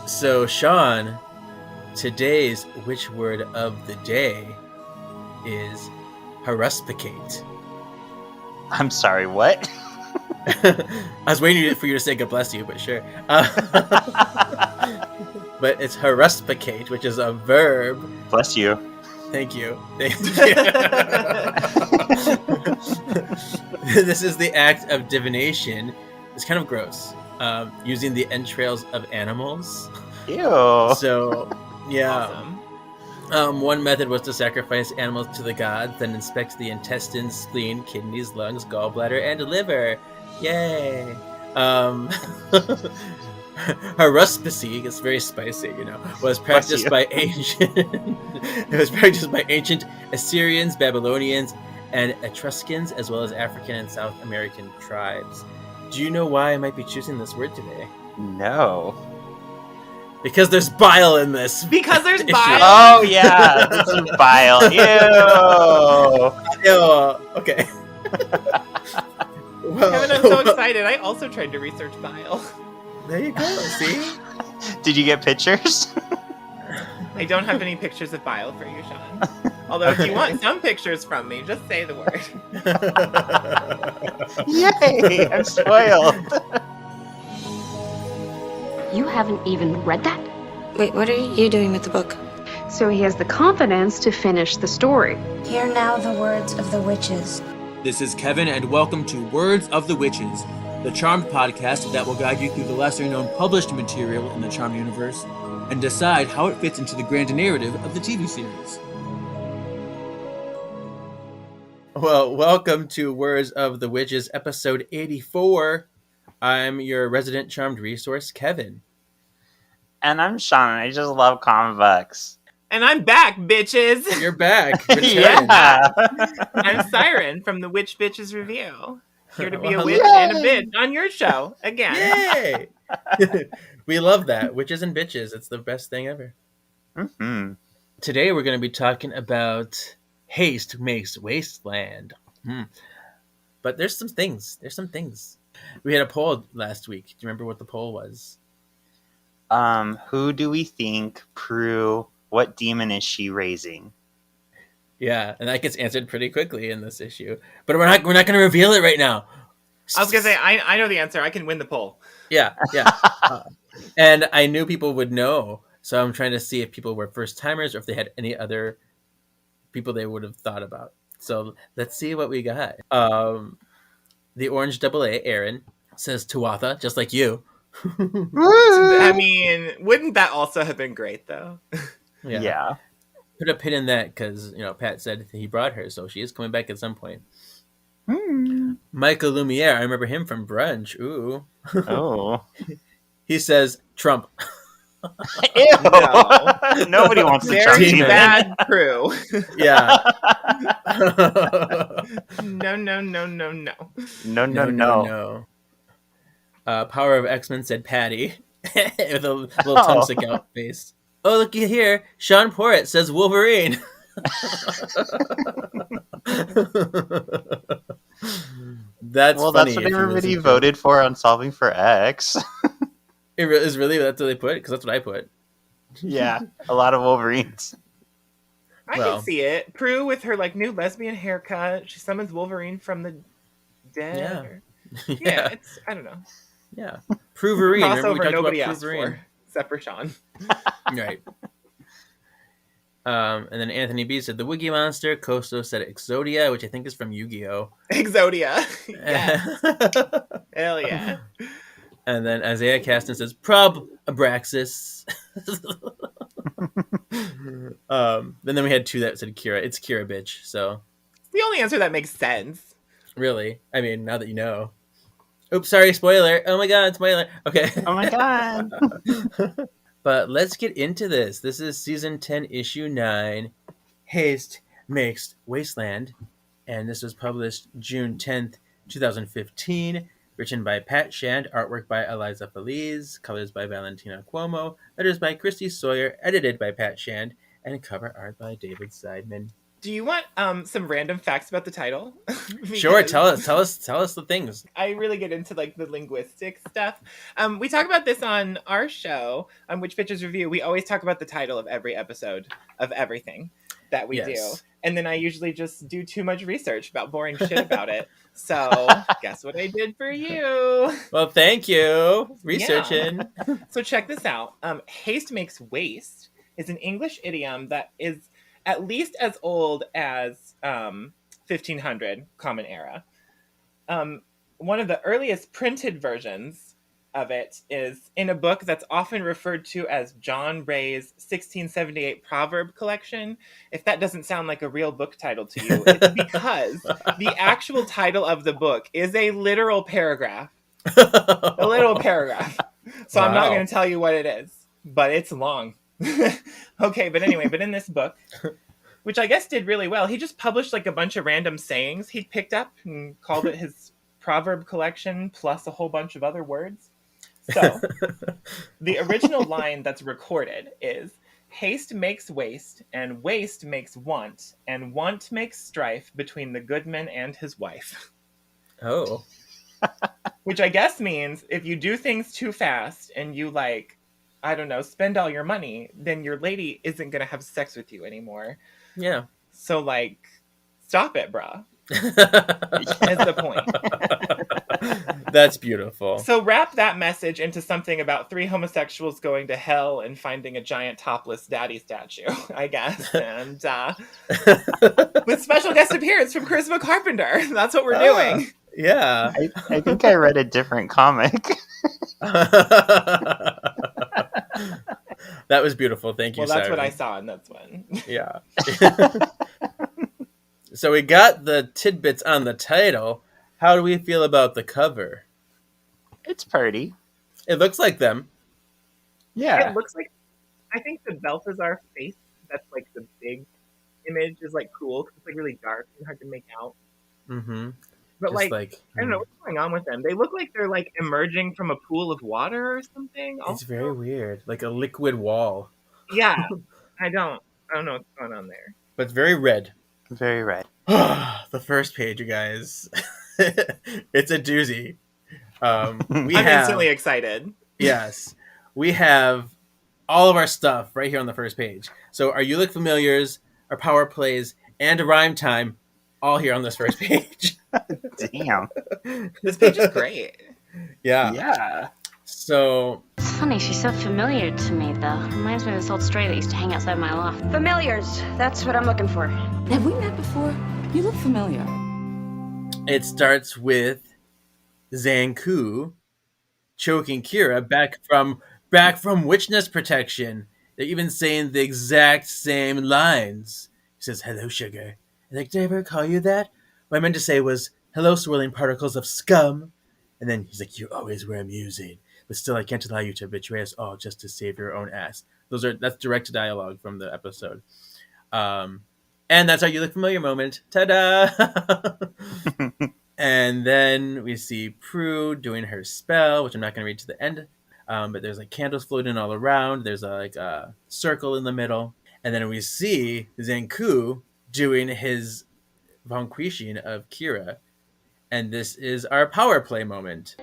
So, Sean, today's witch word of the day is haruspicate. I'm sorry, what? I was waiting for you to say God bless you, but sure. But it's haruspicate, which is a verb. Bless you. Thank you. Thank you. This is the act of divination. It's kind of gross. Using the entrails of animals. Ew. So, yeah. Awesome. One method was to sacrifice animals to the gods, then inspect the intestines, spleen, kidneys, lungs, gallbladder, and liver. Yay! Haruspicy, it's very spicy, was practiced by ancient. It was practiced by ancient Assyrians, Babylonians, and Etruscans, as well as African and South American tribes. Do you know why I might be choosing this word today? No. Because there's bile in this. Because there's issue. bile? Oh, yeah. This is bile. Ew. Okay. Well, Kevin, I'm so excited. I also tried to research bile. There you go. See? Did you get pictures? I don't have any pictures of bile for you, Sean. Although if you want some pictures from me, just say the word. Yay! I'm spoiled. You haven't even read that? Wait, what are you doing with the book? So he has the confidence to finish the story. Hear now the words of the witches. This is Kevin, and welcome to Words of the Witches, the Charmed podcast that will guide you through the lesser-known published material in the Charmed universe and decide how it fits into the grand narrative of the TV series. Well, welcome to Words of the Witches, episode 84. I'm your resident Charmed resource, Kevin. And I'm Sean, and I just love comic books. And I'm back, bitches. You're back. Yeah. I'm Siren from the Witch Bitches Review. Here to be a Well, witch and a bitch on your show again. Yay! We love that. Witches and bitches. It's the best thing ever. Mm-hmm. Today we're going to be talking about Haste makes Wasteland. But there's some things. We had a poll last week. Do you remember what the poll was? Who do we think Prue? What demon is she raising? Yeah, and that gets answered pretty quickly in this issue. But we're not going to reveal it right now. I was going to say, I know the answer. I can win the poll. Yeah. And I knew people would know. So I'm trying to see if people were first timers or if they had any other people they would have thought about. So let's see what we got. The Orange AA, Aaron, says Tuatha, just like you. I mean, wouldn't that also have been great, though? Yeah. Put a pin in that because, Pat said he brought her, so she is coming back at some point. Michael Lumiere, I remember him from Brunch. Ooh. Oh. He says Trump. Ew. No. Nobody wants to Trump Very demon. bad Prue. Yeah. No. No. Power of X-Men said Patty with a little tongue stick out face. Oh, looky here. Sean Porritt says Wolverine. That's Well, funny that's what if you everybody listen to voted for on Solving for X. it. Is really that's what they put? Because that's what I put. Yeah, a lot of Wolverines. I can see it. Prue with her new lesbian haircut. She summons Wolverine from the dead. Yeah, it's I don't know. Yeah. Pruverine. Remember we Crossover talked nobody about asked Pruverine. for, except for Sean. Right. And then Anthony B said the Wiggy Monster. Kosto said Exodia, which I think is from Yu-Gi-Oh! Exodia. Yes. Hell yeah. And then Isaiah Caston says Prob Abraxas. Then we had two that said Kira. It's Kira, bitch. So It's the only answer that makes sense. really, I mean, now that you know. Oops, sorry, spoiler. Oh my god, spoiler. Okay. Oh my god. But let's get into this. This is season 10, issue 9. Haste makes Wasteland. And this was published June 10th, 2015. Written by Pat Shand, artwork by Eliza Feliz, colors by Valentina Cuomo, letters by Christy Sawyer, edited by Pat Shand, and cover art by David Seidman. Do you want some random facts about the title? Sure, tell us the things. I really get into like the linguistic stuff. We talk about this on our show, on Which Bitches Review. We always talk about the title of every episode of everything that we do. And then I usually just do too much research about boring shit about it. So guess what I did for you? Well, thank you. Researching. Yeah. So check this out. Haste makes waste is an English idiom that is at least as old as 1500 Common Era. One of the earliest printed versions of it is in a book that's often referred to as John Ray's 1678 Proverb Collection. If that doesn't sound like a real book title to you, it's because the actual title of the book is a literal paragraph. A literal paragraph. So wow. I'm not going to tell you what it is, but it's long. Okay, but anyway, but in this book, which I guess did really well, he just published like a bunch of random sayings he picked up and called it his proverb collection plus a whole bunch of other words. So the original line that's recorded is haste makes waste and waste makes want and want makes strife between the goodman and his wife. Oh. Which I guess means if you do things too fast and you like, I don't know, spend all your money, then your lady isn't going to have sex with you anymore. Yeah. So, like, stop it, brah. Is the point. That's beautiful. So wrap that message into something about 3 homosexuals going to hell and finding a giant topless daddy statue, I guess. And with special guest appearance from Charisma Carpenter. That's what we're doing. Yeah. I think I read a different comic. That was beautiful. Thank you, Well, that's Siren. what I saw in this one. Yeah. So we got the tidbits on the title. How do we feel about the cover? It's pretty. It looks like them. Yeah. It looks like, I think the Balthazar face, that's like the big image, is like cool because it's like really dark and hard to make out. Mm-hmm. But like, I don't know what's going on with them. They look like they're like emerging from a pool of water or something. It's very weird, like a liquid wall. Yeah, I don't know what's going on there. But it's very red. Very red. The first page, you guys. It's a doozy. I'm instantly excited. Yes, we have all of our stuff right here on the first page. So our You Look Familiars, our power plays, and a rhyme time, all here on this first page. Damn. This page is great. Yeah. Yeah. So It's funny, she's so familiar to me, though. Reminds me of this old stray that used to hang outside my loft. Familiars. That's what I'm looking for. Have we met before? You look familiar. it starts with Zanku choking Kira back from witness protection. They're even saying the exact same lines. He says, "Hello, sugar." And like, "Did I ever call you that? What I meant to say was, hello, swirling particles of scum." And then he's like, "You always were amusing, but still I can't allow you to betray us all just to save your own ass." That's direct dialogue from the episode. And that's our You Look Familiar moment. Ta-da! And then we see Prue doing her spell, which I'm not going to read to the end. But there's like candles floating all around. There's a circle in the middle. And then we see Zanku doing his vanquishing of Kira. And this is our power play moment.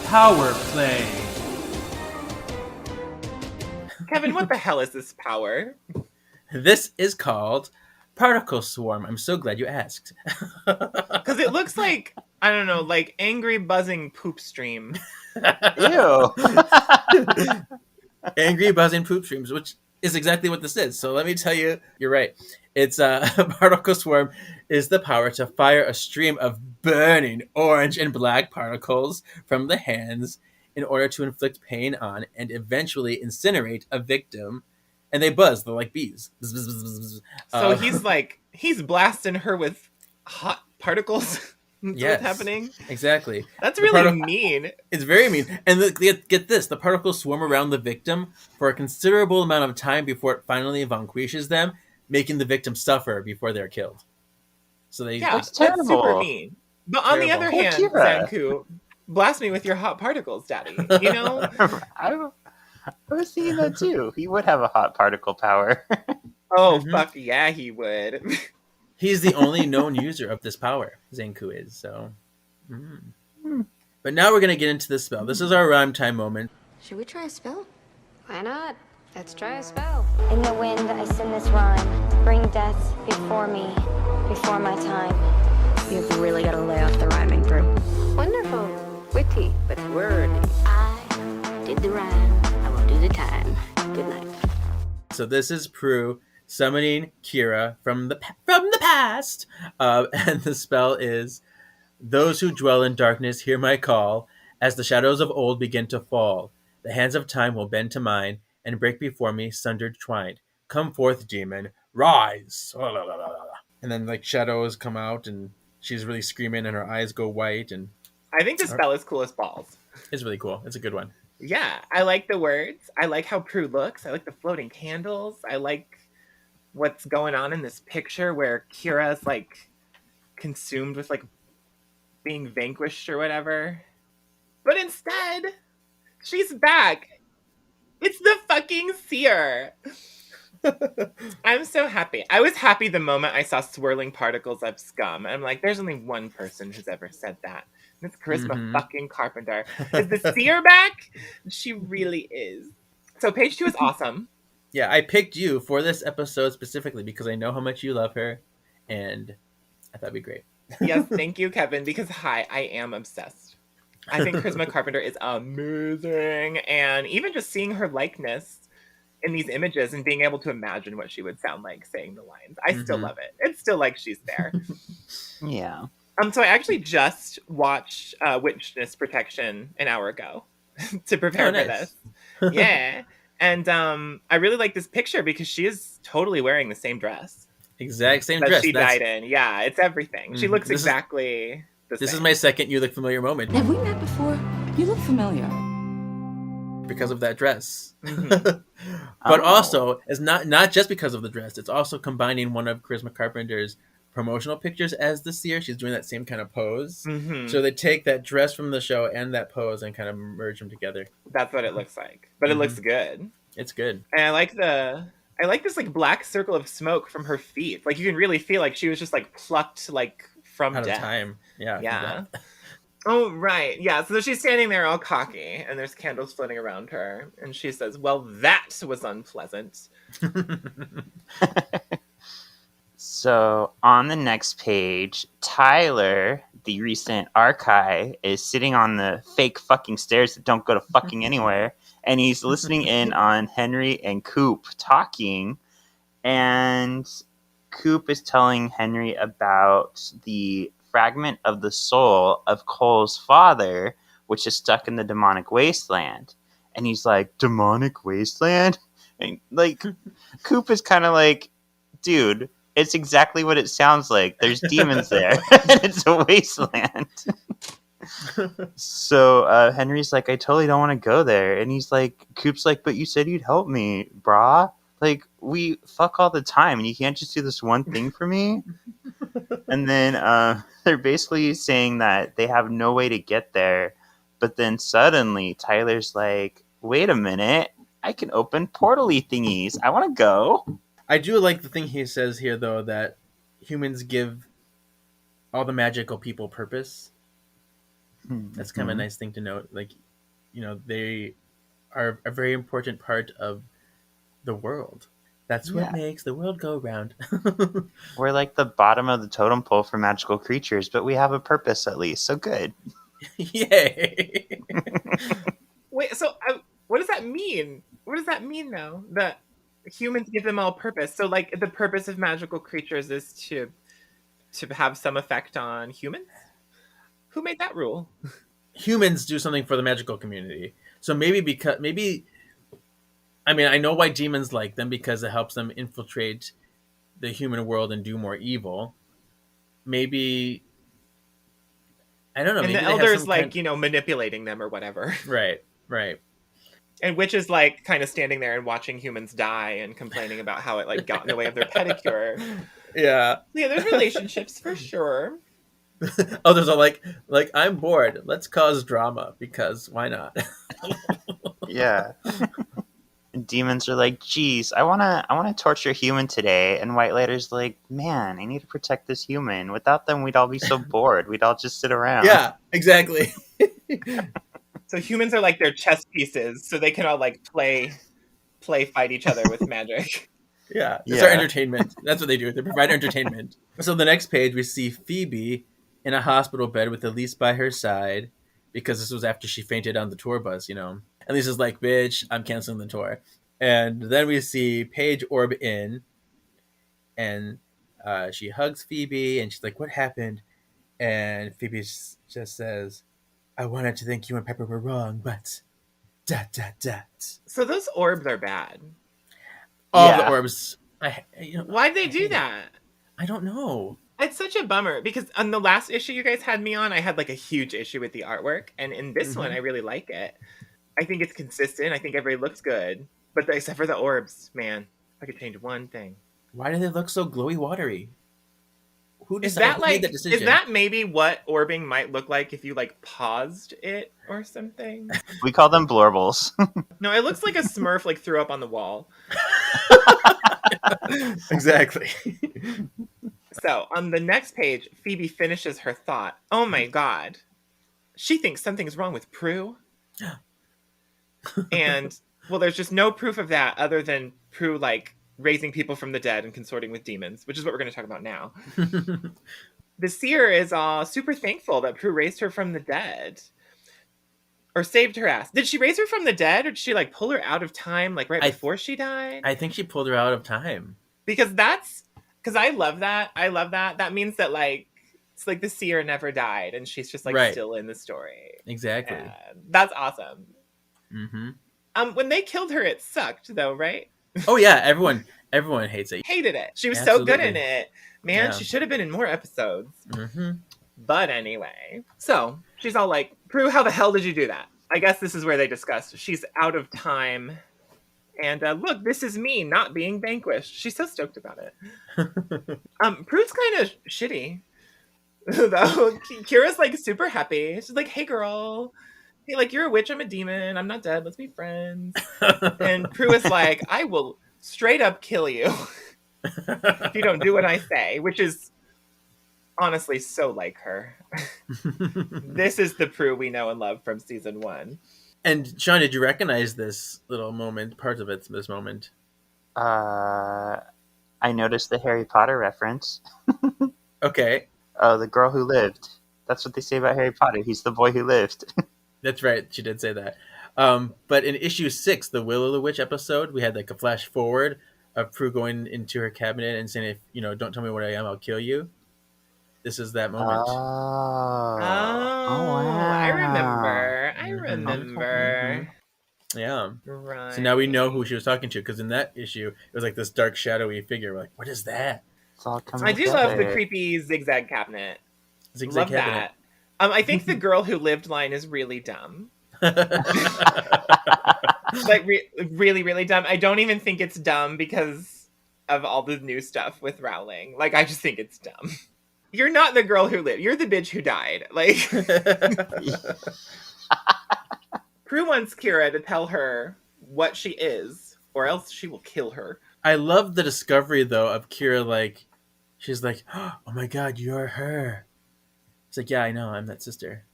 Power play. Kevin, what the hell is this power? This is called Particle Swarm. I'm so glad you asked. Because it looks like, I don't know, like angry buzzing poop stream. Ew. Angry buzzing poop streams, which is exactly what this is. So let me tell you, you're right. It's Particle Swarm is the power to fire a stream of burning orange and black particles from the hands in order to inflict pain on and eventually incinerate a victim. And they buzz. They're like bees. So he's blasting her with hot particles. That's yes, what's happening? Exactly. That's really mean. It's very mean. And get this. The particles swarm around the victim for a considerable amount of time before it finally vanquishes them, making the victim suffer before they're killed. So that's super mean. But on the other hand, Zanku, blast me with your hot particles, Daddy. You know? I was thinking that too. He would have a hot particle power. Oh, Mhm. fuck yeah, he would. He's the only known user of this power, Zanku is, so. But now we're going to get into the spell. This is our rhyme time moment. Should we try a spell? Why not? Let's try a spell. In the wind, I sing this rhyme. Bring death before me, before my time. You've really got to lay off the rhyming, Prue. Wonderful. Witty, but wordy. I did the rhyme. I will do the time. Good night. So this is Prue summoning Kira from the past. And the spell is, those who dwell in darkness hear my call. As the shadows of old begin to fall, the hands of time will bend to mine and break before me sundered twined. Come forth, demon, rise. And then like shadows come out and she's really screaming and her eyes go white and I think the spell is cool as balls. it's really cool. It's a good one. Yeah, I like the words. I like how Prue looks. I like the floating candles. I like what's going on in this picture where Kira's like consumed with like being vanquished or whatever. But instead, she's back. It's the fucking seer. I'm so happy. I was happy the moment I saw swirling particles of scum. I'm like, there's only one person who's ever said that. And it's Charisma fucking Carpenter. Is the seer back? She really is. So page 2 is awesome. Yeah, I picked you for this episode specifically because I know how much you love her and I thought it'd be great. Yes, thank you, Kevin, because I am obsessed. I think Charisma Carpenter is amazing. And even just seeing her likeness in these images and being able to imagine what she would sound like saying the lines, I still love it. It's still like she's there. Yeah. So I actually just watched Witness Protection an hour ago to prepare for this. Yeah. And I really like this picture because she is totally wearing the same dress. Exact same that dress. she died in. Yeah, it's everything. She looks This is- exactly the same. This is my second you look familiar moment Have we met before? You look familiar. because of that dress. Mhm. But Oh. also, it's not just because of the dress. It's also combining one of Charisma Carpenter's promotional pictures as the seer. She's doing that same kind of pose. Mhm. So they take that dress from the show and that pose and kind of merge them together. That's what it looks like. But it looks good. It's good. And I like this like black circle of smoke from her feet. Like you can really feel like she was just like plucked like from Out death. of time. Yeah. Yeah. Oh, right. Yeah. So she's standing there all cocky and there's candles floating around her. And she says, well, that was unpleasant. So on the next page, Tyler, the recent archive, is sitting on the fake fucking stairs that don't go to fucking anywhere. And he's listening in on Henry and Coop talking. And Coop is telling Henry about the fragment of the soul of Cole's father, which is stuck in the demonic wasteland. And he's like, demonic wasteland? And like, Coop is kind of like, dude, it's exactly what it sounds like. There's demons there, and it's a wasteland. So Henry's like, I totally don't want to go there. And he's like, Coop's like, but you said you'd help me, brah. Like, we fuck all the time, and you can't just do this one thing for me? And then they're basically saying that they have no way to get there. But then suddenly, Tyler's like, wait a minute. I can open portal-y thingies. I want to go. I do like the thing he says here, though, that humans give all the magical people purpose. That's kind of a nice thing to note. Like, you know, they are a very important part of the world. That's what makes the world go round. We're like the bottom of the totem pole for magical creatures, but we have a purpose at least. So good. Yay! Wait, so what does that mean? What does that mean, though? That humans give them all purpose. So, like, the purpose of magical creatures is to have some effect on humans? Who made that rule? Humans do something for the magical community. So maybe I mean, I know why demons like them because it helps them infiltrate the human world and do more evil. Maybe I don't know. And Maybe the they have elders, some like, kind- you know, manipulating them or whatever. Right. And which is, like, kind of standing there and watching humans die and complaining about how it, like, got in the way of their pedicure. Yeah. Yeah, there's relationships for sure. Others are like, I'm bored. Let's cause drama because why not? Yeah. And demons are like, geez, I wanna torture a human today. And White Lighter's like, man, I need to protect this human. Without them, we'd all be so bored. We'd all just sit around. Yeah, exactly. So humans are like their chess pieces, so they can all like play fight each other with magic. Yeah, it's our entertainment. That's what they do. They provide entertainment. So the next page, we see Phoebe in a hospital bed with Elise by her side because this was after she fainted on the tour bus, you know. And Lisa's like, bitch, I'm canceling the tour. And then we see Paige orb in, and she hugs Phoebe, and she's like, what happened? And Phoebe just says, I wanted to think you and Pepper were wrong, but ... So those orbs are bad. All Yeah. the orbs. Why'd they do that? I don't know. It's such a bummer because on the last issue you guys had me on, I had like a huge issue with the artwork, and in this one, I really like it. I think it's consistent. I think everybody looks good, but except for the orbs, man, I could change one thing. Why do they look so glowy, watery? Who Is decided? that Who like? made that decision? Is that maybe what orbing might look like if you like paused it or something? We call them blorbles. No, it looks like a Smurf like threw up on the wall. Exactly. So on the next page, Phoebe finishes her thought. Oh my god, she thinks something's wrong with Prue. And well, there's just no proof of that other than Prue like raising people from the dead and consorting with demons, which is what we're going to talk about now. The seer is super thankful that Prue raised her from the dead. Or saved her ass. Did she raise her from the dead, or did she like pull her out of time like right before she died? I think she pulled her out of time. Because I love that. I love that. That means that like it's like the seer never died and she's just like still in the story. Exactly. And that's awesome. Mm-hmm. When they killed her, it sucked though, right? Oh yeah, everyone hates it. Hated it. She was Absolutely. so good in it. Man, Yeah. she should have been in more episodes. Mm-hmm. But anyway. So she's all like, Prue, how the hell did you do that? I guess this is where they discussed she's out of time. And look, this is me not being vanquished. She's so stoked about it. Prue's kind of shitty. Though Kira's like super happy. She's like, hey girl. Hey, like, you're a witch, I'm a demon. I'm not dead. Let's be friends. And Prue is like, I will straight up kill you if you don't do what I say, which is honestly so like her. This is the Prue we know and love from season 1. And Sean, did you recognize this little moment, parts of it, this moment? I noticed the Harry Potter reference. Okay. Oh, the girl who lived. That's what they say about Harry Potter. He's the boy who lived. That's right. She did say that. But in issue 6, the Will of the Witch episode, we had like a flash forward of Prue going into her cabinet and saying, if don't tell me what I am, I'll kill you. This is that moment. Oh, wow. I remember. Mm-hmm. Yeah. Right. So now we know who she was talking to, because in that issue, it was like this dark, shadowy figure. We're like, what is that? It's all coming I do together. love the creepy zigzag cabinet. Zigzag Love cabinet. that. I think the girl who lived line is really dumb. Like really, really dumb. I don't even think it's dumb because of all the new stuff with Rowling. Like, I just think it's dumb. You're not the girl who lived. You're the bitch who died. Like, Prue wants Kira to tell her what she is, or else she will kill her. I love the discovery, though, of Kira, like, she's like, oh my god, you're her. It's like, yeah, I know, I'm that sister.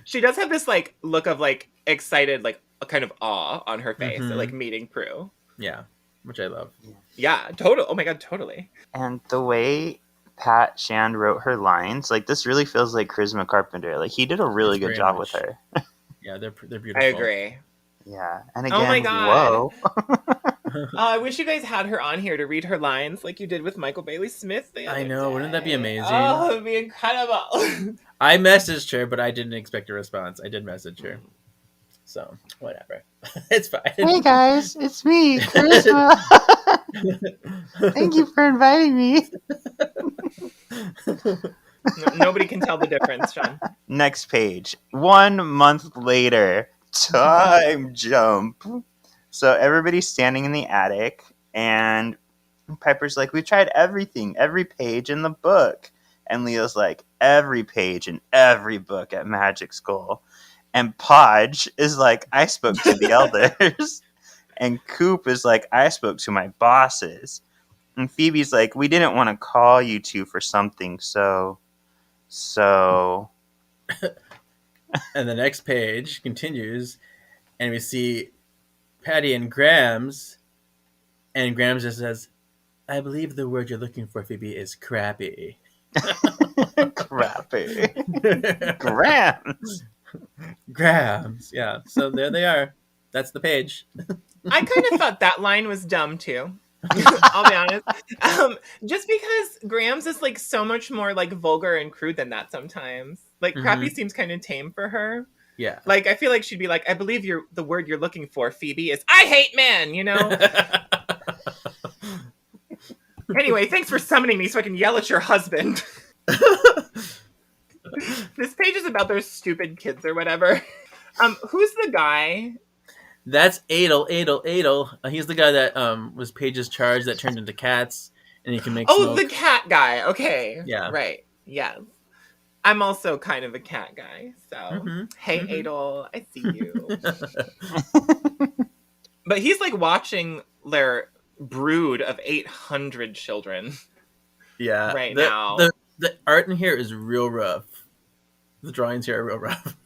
She does have this, like, look of, like, excited, like, a kind of awe on her face, Mhm. like, meeting Prue. Yeah, which I love. Yeah, total. Oh my god, totally. And the way Pat Shand wrote her lines, like, this really feels like Charisma Carpenter. Like, he did a really It's good very job much. with her. Yeah, they're beautiful. I agree. Yeah. And Oh my again, God. whoa. I wish you guys had her on here to read her lines like you did with Michael Bailey Smith the other I know, wouldn't that be day. amazing? Oh, it would be incredible. I messaged her, but I didn't expect a response. I did message her. So, whatever. It's fine. Hey guys, it's me, Charisma. Thank you for inviting me. Nobody can tell the difference, Sean. Next page. 1 month later. Time jump. So everybody's standing in the attic, and Piper's like, we've tried everything, every page in the book. And Leo's like, every page in every book at Magic School. And Podge is like, I spoke to the elders. And Coop is like, I spoke to my bosses. And Phoebe's like, we didn't want to call you two for something, so. And the next page continues, and we see Patty and Grams, and Grams just says, I believe the word you're looking for, Phoebe, is crappy. Crappy. Grams. Grams, yeah. So there they are. That's the page. I kind of thought that line was dumb too. I'll be honest. Just because Grams is like so much more like vulgar and crude than that sometimes. Like crappy seems kind of tame for her. Yeah. Like I feel like she'd be like, I believe the word you're looking for, Phoebe, is I hate men, you know? Anyway, thanks for summoning me so I can yell at your husband. This page is about those stupid kids or whatever. Who's the guy? That's Adel. He's the guy that was Paige's charge that turned into cats, and he can make smoke. The cat guy. Okay. Yeah. Right. Yes. I'm also kind of a cat guy, so hey Adel, I see you. But he's like watching their brood of 800 children. Yeah. Right now. The art in here is real rough. The drawings here are real rough.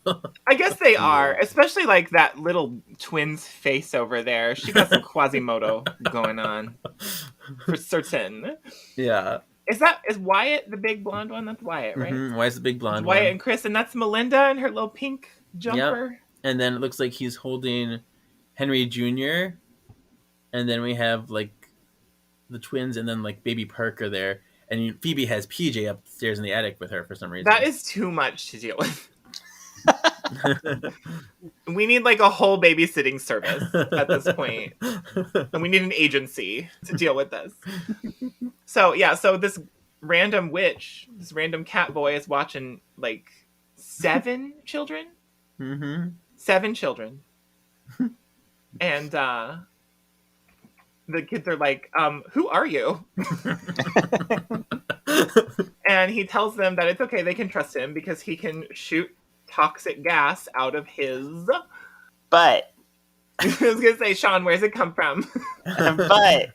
I guess they are, especially like that little twin's face over there. She got some Quasimodo going on, for certain. Yeah. Is Wyatt the big blonde one? That's Wyatt, right? Wyatt's the big blonde it's Wyatt one. and Chris, and that's Melinda in her little pink jumper. Yep. And then it looks like he's holding Henry Jr. And then we have like the twins, and then like baby Parker there. And Phoebe has PJ upstairs in the attic with her for some reason. That is too much to deal with. We need like a whole babysitting service at this point. And we need an agency to deal with this. So this random witch, this random cat boy is watching like 7 children. 7 children. And the kids are like, who are you? And he tells them that it's okay, they can trust him because he can shoot toxic gas out of his butt. I was gonna say, Sean, where's it come from? Butt.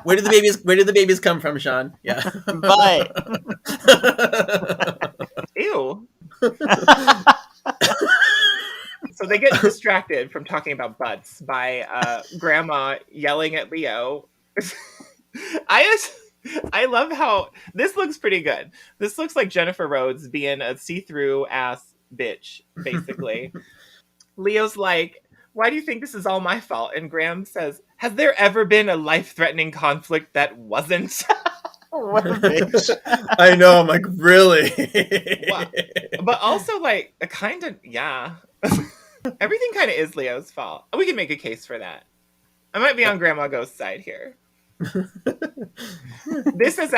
Where did the babies come from, Sean? Yeah. Butt. Ew. So they get distracted from talking about butts by Grandma yelling at Leo. I love how this looks pretty good. This looks like Jennifer Rhodes being a see-through ass bitch, basically. Leo's like, why do you think this is all my fault? And Graham says, has there ever been a life-threatening conflict that wasn't? What a bitch. I know, I'm like, really? Wow. But also, like, a kind of, yeah. Everything kind of is Leo's fault. We can make a case for that. I might be on Grandma Ghost's side here. This is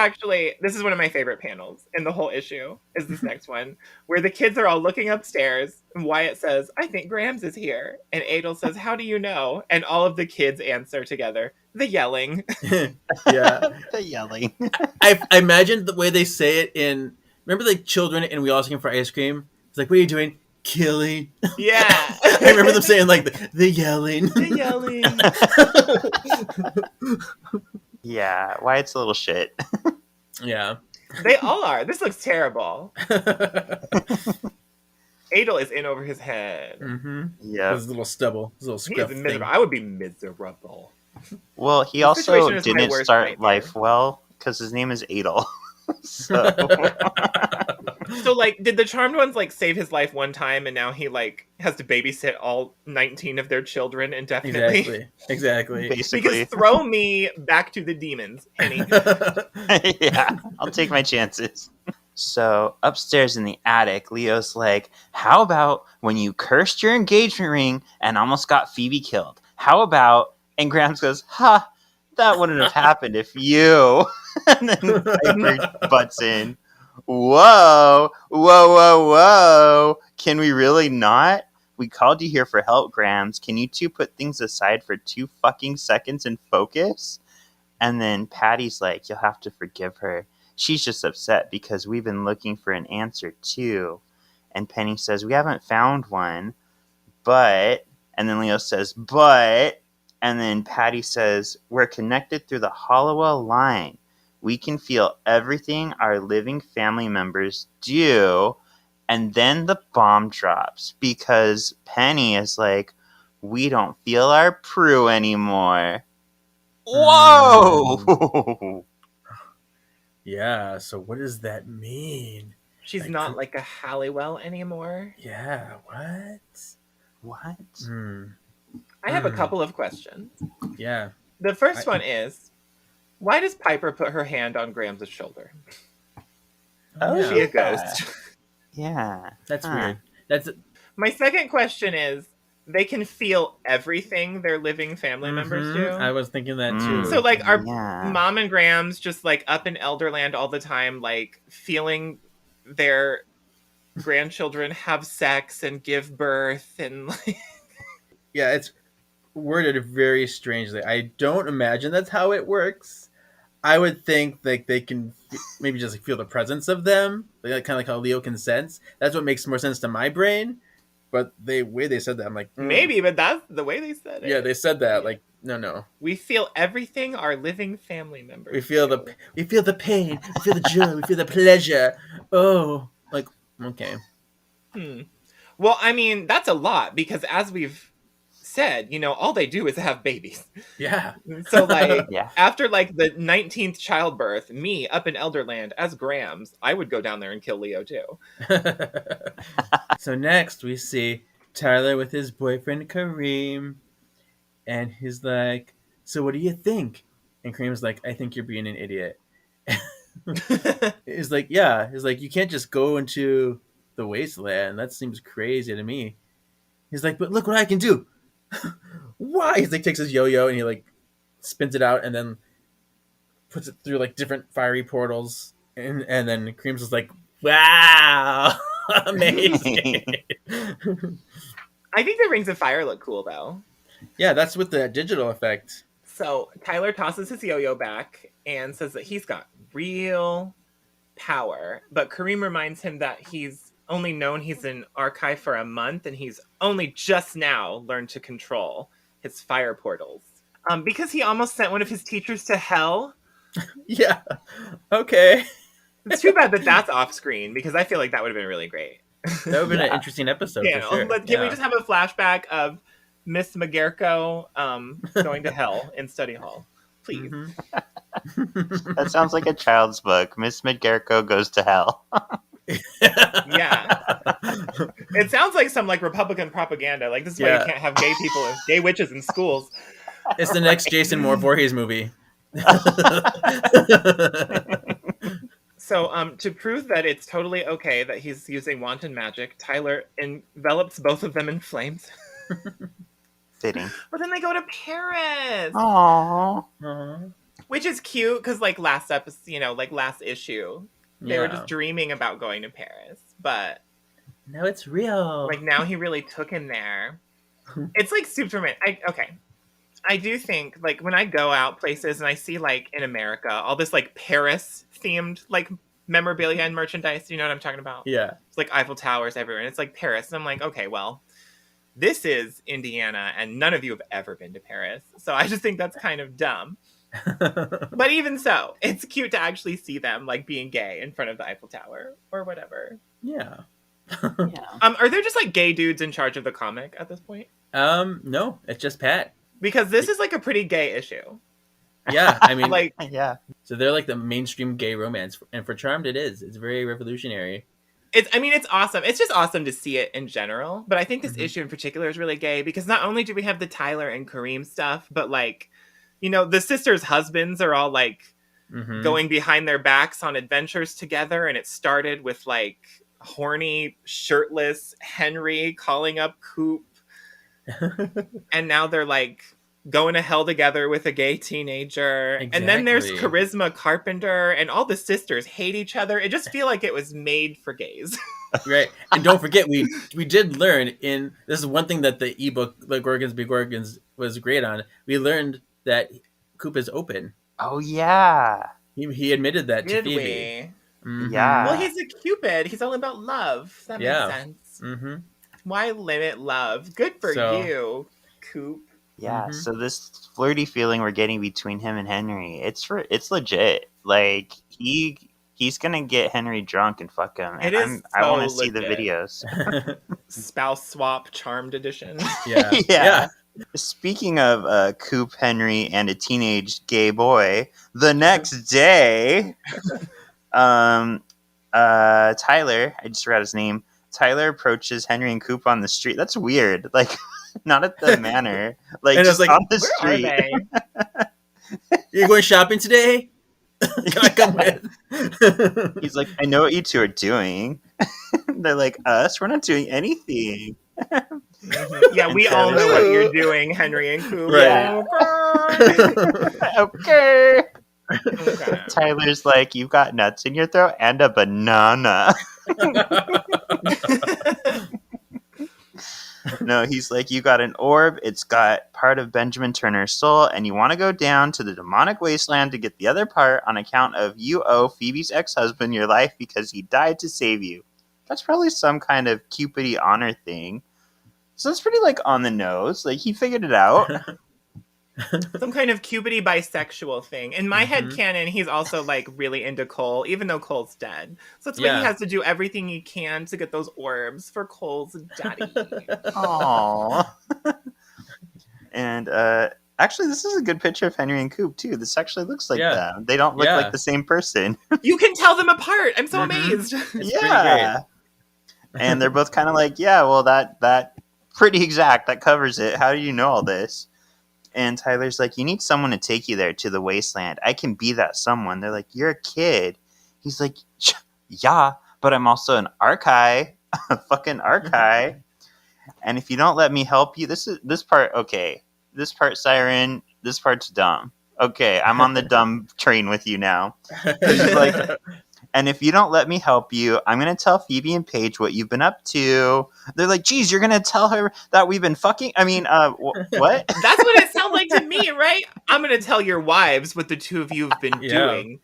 one of my favorite panels in the whole issue, is this next one, where the kids are all looking upstairs, and Wyatt says, I think Grams is here. And Adel says, how do you know? And all of the kids answer together, the yelling. Yeah. The yelling. I imagine the way they say it in, remember like children and We All Sing for Ice Cream? It's like, what are you doing? Killing. Yeah. I remember them saying like the yelling. The yelling. Yeah, Wyatt's a little shit. Yeah. They all are. This looks terrible. Adel is in over his head. Yeah. His little stubble. His little He scruff is thing. miserable. I would be miserable. Well, he This also situation is my didn't worst start nightmare. life well because his name is Adel. So So, like, did the Charmed Ones, like, save his life one time and now he, like, has to babysit all 19 of their children indefinitely? Exactly. basically, Because throw me back to the demons, Penny. yeah, I'll take my chances. So upstairs in the attic, Leo's like, how about when you cursed your engagement ring and almost got Phoebe killed? How about, and Grams goes, ha, that wouldn't have happened if you, and then Piper butts in, whoa, can we really not? We called you here for help, Grams. Can you two put things aside for 2 fucking seconds and focus? And then Patty's like, you'll have to forgive her. she's just upset because we've been looking for an answer too. And Penny says, we haven't found one, but, and then Leo says, but, and then Patty says, we're connected through the Hollowell line. We can feel everything our living family members do. And then the bomb drops because Penny is like, we don't feel our Prue anymore. Whoa! Yeah, so what does that mean? She's not like a Halliwell anymore. Yeah, what? What? I have a couple of questions. Yeah. The first one is, why does Piper put her hand on Graham's shoulder? Oh, Is she a ghost? Yeah. That's weird. That's My second question is, they can feel everything their living family members do. I was thinking that too. So like, are Mom and Grams just like up in Elderland all the time, like feeling their grandchildren have sex and give birth and like... Yeah, it's worded very strangely. I don't imagine that's how it works. I would think like they can maybe just like, feel the presence of them, like kind of like how Leo can sense. That's what makes more sense to my brain. But the way they said that, I'm like, maybe, but that's the way they said it. Yeah, they said that. Like, no. We feel everything our living family members. We feel the pain. We feel the joy. We feel the pleasure. Oh, like okay. Well, I mean, that's a lot because as we've said, all they do is have babies. Yeah. So like, after like the 19th childbirth, me up in Elderland as Grams, I would go down there and kill Leo too. So next we see Tyler with his boyfriend Kareem, and he's like, "So what do you think?" And Kareem's like, "I think you're being an idiot." He's like, "Yeah." He's like, "You can't just go into the wasteland. That seems crazy to me." He's like, "But look what I can do." Why? He's like takes his yo-yo and he like spins it out and then puts it through like different fiery portals, and then Kareem's just like, "Wow." Amazing. I think the rings of fire look cool though. Yeah, that's with the digital effect. So Tyler tosses his yo-yo back and says that he's got real power, but Kareem reminds him that he's only known he's an archive for a month and he's only just now learned to control his fire portals. Because he almost sent one of his teachers to hell. Yeah. Okay. It's too bad that that's off screen because I feel like that would have been really great. That would have been an interesting episode for sure. But can we just have a flashback of Miss McGarrico going to hell in study hall? Please. That sounds like a child's book. Miss McGarrico goes to hell. Yeah. It sounds like some like Republican propaganda. Like this is why you can't have gay people and gay witches in schools. It's the next Jason Moore Voorhees movie. So, to prove that it's totally okay that he's using wanton magic, Tyler envelops both of them in flames. Fitting. But then they go to Paris. Aww. Which is cute, because, like, last episode, last issue, they were just dreaming about going to Paris. But... now it's real. Like, now he really took him there. It's, like, Superman. I do think, like, when I go out places and I see, like, in America, all this, like, Paris-themed, like, memorabilia and merchandise, you know what I'm talking about? Yeah. It's, like, Eiffel Towers everywhere, and it's, like, Paris. And I'm like, okay, well, this is Indiana, and none of you have ever been to Paris. So I just think that's kind of dumb. But even so, it's cute to actually see them, like, being gay in front of the Eiffel Tower, or whatever. Yeah. Are there just, like, gay dudes in charge of the comic at this point? No, it's just Pat. Because this is like a pretty gay issue. Yeah, I mean, like, yeah. So they're like the mainstream gay romance, and for Charmed, it is. It's very revolutionary. It's awesome. It's just awesome to see it in general. But I think this issue in particular is really gay because not only do we have the Tyler and Kareem stuff, but like, the sisters' husbands are all like going behind their backs on adventures together, and it started with like horny, shirtless Henry calling up Coop. And now they're like going to hell together with a gay teenager. Exactly. And then there's Charisma Carpenter, and all the sisters hate each other. It just feels like it was made for gays. Right. And don't forget, we did learn this is one thing that the ebook, like Gorgons Be Gorgons, was great on. We learned that Coop is open. Oh yeah. He admitted that to Did Phoebe. we? Mhm. Yeah. Well, he's a Cupid. He's all about love. That makes Yeah. sense. Mm-hmm. Why limit love? Good for So- you, Coop. Yeah, Mhm. so this flirty feeling we're getting between him and Henry, it's legit. Like he's gonna get Henry drunk and fuck him, and It is I want to so see the legit. videos. Spouse swap charmed edition. Yeah. Yeah. Speaking of Coop, Henry, and a teenage gay boy, the next day, Tyler, I just forgot his name. Tyler approaches Henry and Coop on the street. That's weird. Like, not at the manor. Like, And it's just like, on the Where street. are they? You're going shopping today? Can I come with? He's like, I know what you two are doing. They're like, us? We're not doing anything. Yeah, we And all know Tyler's what you're doing, Henry and Coop. Right. Okay. Okay. Tyler's like, you've got nuts in your throat and a banana. No, he's like, you got an orb. It's got part of Benjamin Turner's soul, and you want to go down to the demonic wasteland to get the other part on account of you owe Phoebe's ex-husband your life because he died to save you. That's probably some kind of Cupidy honor thing. So it's pretty, like, on the nose. Like, he figured it out. Some kind of Cupidy bisexual thing. In my head Mhm. canon, he's also like really into Cole, even though Cole's dead. So that's why Yeah. he has to do everything he can to get those orbs for Cole's daddy. Aww. And, actually, this is a good picture of Henry and Coop, too. This actually looks like Yeah. them. They don't look Yeah. like the same person. You can tell them apart. I'm so Mhm. amazed. It's Yeah. And they're both kind of like, yeah, well, that pretty exact. That covers it. How do you know all this? And Tyler's like, you need someone to take you there to the wasteland. I can be that someone. They're like, you're a kid. He's like, yeah, but I'm also an archive, a fucking archive. And if you don't let me help you, this part, okay. This part, Siren, this part's dumb. Okay, I'm on the dumb train with you now. He's like, and if you don't let me help you, I'm going to tell Phoebe and Paige what you've been up to. They're like, geez, you're going to tell her that we've been fucking? I mean, what? That's what it sounds like to me, right? I'm going to tell your wives what the two of you have been Yeah. doing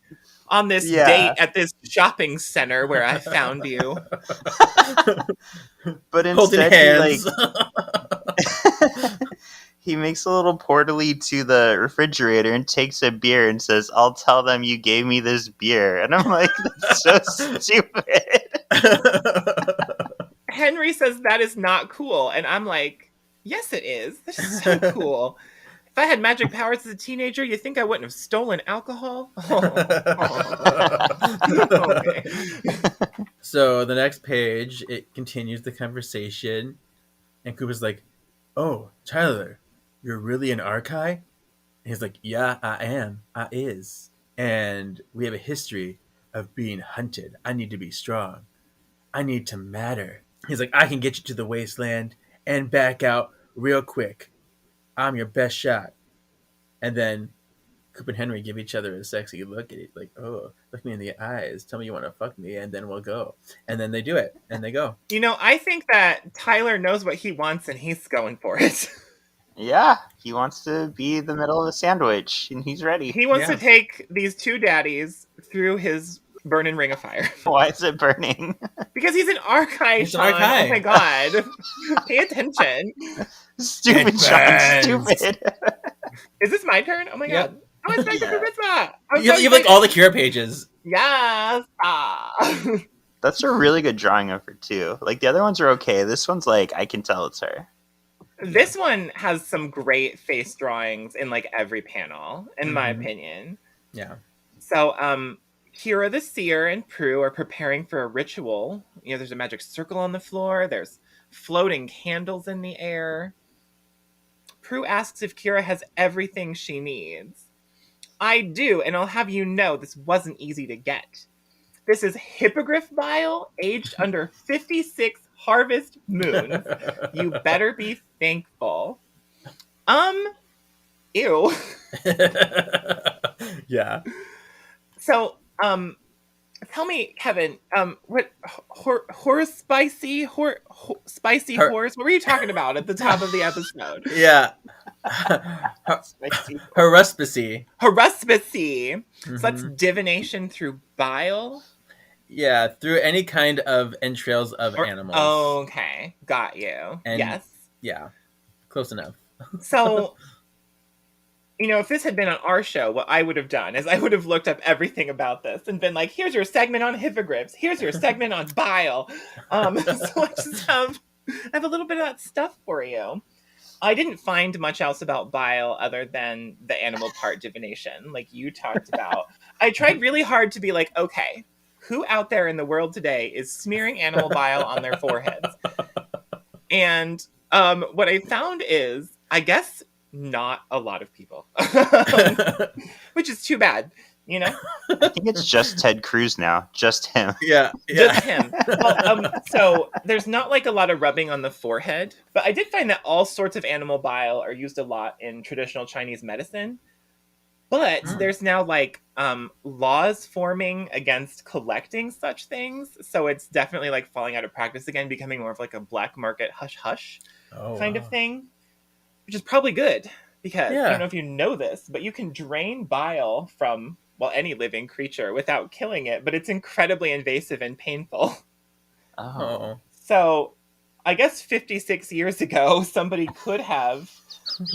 on this Yeah. date at this shopping center where I found you. But Holding instead, hands. he makes a little portally to the refrigerator and takes a beer and says, I'll tell them you gave me this beer. And I'm like, that's so stupid. Henry says that is not cool. And I'm like, yes, it is. This is so cool. If I had magic powers as a teenager, you think I wouldn't have stolen alcohol? Okay. So the next page, it continues the conversation, and Cooper's like, "Oh, Tyler, you're really an archive?" And he's like, "Yeah, I am. I is. And we have a history of being hunted. I need to be strong. I need to matter." He's like, "I can get you to the wasteland and back out real quick. I'm your best shot." And then Coop and Henry give each other a sexy look at it, like, "Oh, look me in the eyes. Tell me you want to fuck me, and then we'll go." And then they do it, and they go. You know, I think that Tyler knows what he wants and he's going for it. Yeah, he wants to be the middle of the sandwich, and he's ready. He wants Yeah. to take these two daddies through his burning ring of fire. Why is it burning? Because he's an archive, He's an Sean. archive. Oh my god. Pay attention. Stupid, It Sean. burns. Stupid. Is this my turn? Oh my Yep. god. I was back to Yeah. charisma. I'm You so have like excited. all the cure pages. Yes. Ah. That's a really good drawing of her, too. Like, the other ones are okay. This one's like, I can tell it's her. This one has some great face drawings in like every panel, in my Mhm. opinion. Yeah. So, Kira the Seer and Prue are preparing for a ritual. You know, there's a magic circle on the floor. There's floating candles in the air. Prue asks if Kira has everything she needs. I do, and I'll have you know this wasn't easy to get. This is hippogriff bile aged under 56 harvest moons. You better be thankful. Ew. Yeah. So, Tell me, Kevin, what horse spicy spicy Her- horse? What were you talking about at the top of the episode? Yeah. Spicy Haruspicy. haruspicy. So that's Mhm. divination through bile. Yeah, through any kind of entrails of animals. Okay, got you. And Yes. yeah, close enough. So, if this had been on our show, what I would have done is I would have looked up everything about this and been like, here's your segment on hippogriffs. Here's your segment on bile. So I just have a little bit of that stuff for you. I didn't find much else about bile other than the animal part divination, like you talked about. I tried really hard to be like, okay, who out there in the world today is smearing animal bile on their foreheads? And what I found is, I guess, not a lot of people, which is too bad, I think it's just Ted Cruz now. Just him. Yeah, Just him. Well, so there's not like a lot of rubbing on the forehead, but I did find that all sorts of animal bile are used a lot in traditional Chinese medicine. But there's now like laws forming against collecting such things, so it's definitely like falling out of practice again, becoming more of like a black market hush hush kind of thing, which is probably good because I don't know if you know this, but you can drain bile from any living creature without killing it, but it's incredibly invasive and painful. Oh. So I guess 56 years ago, somebody could have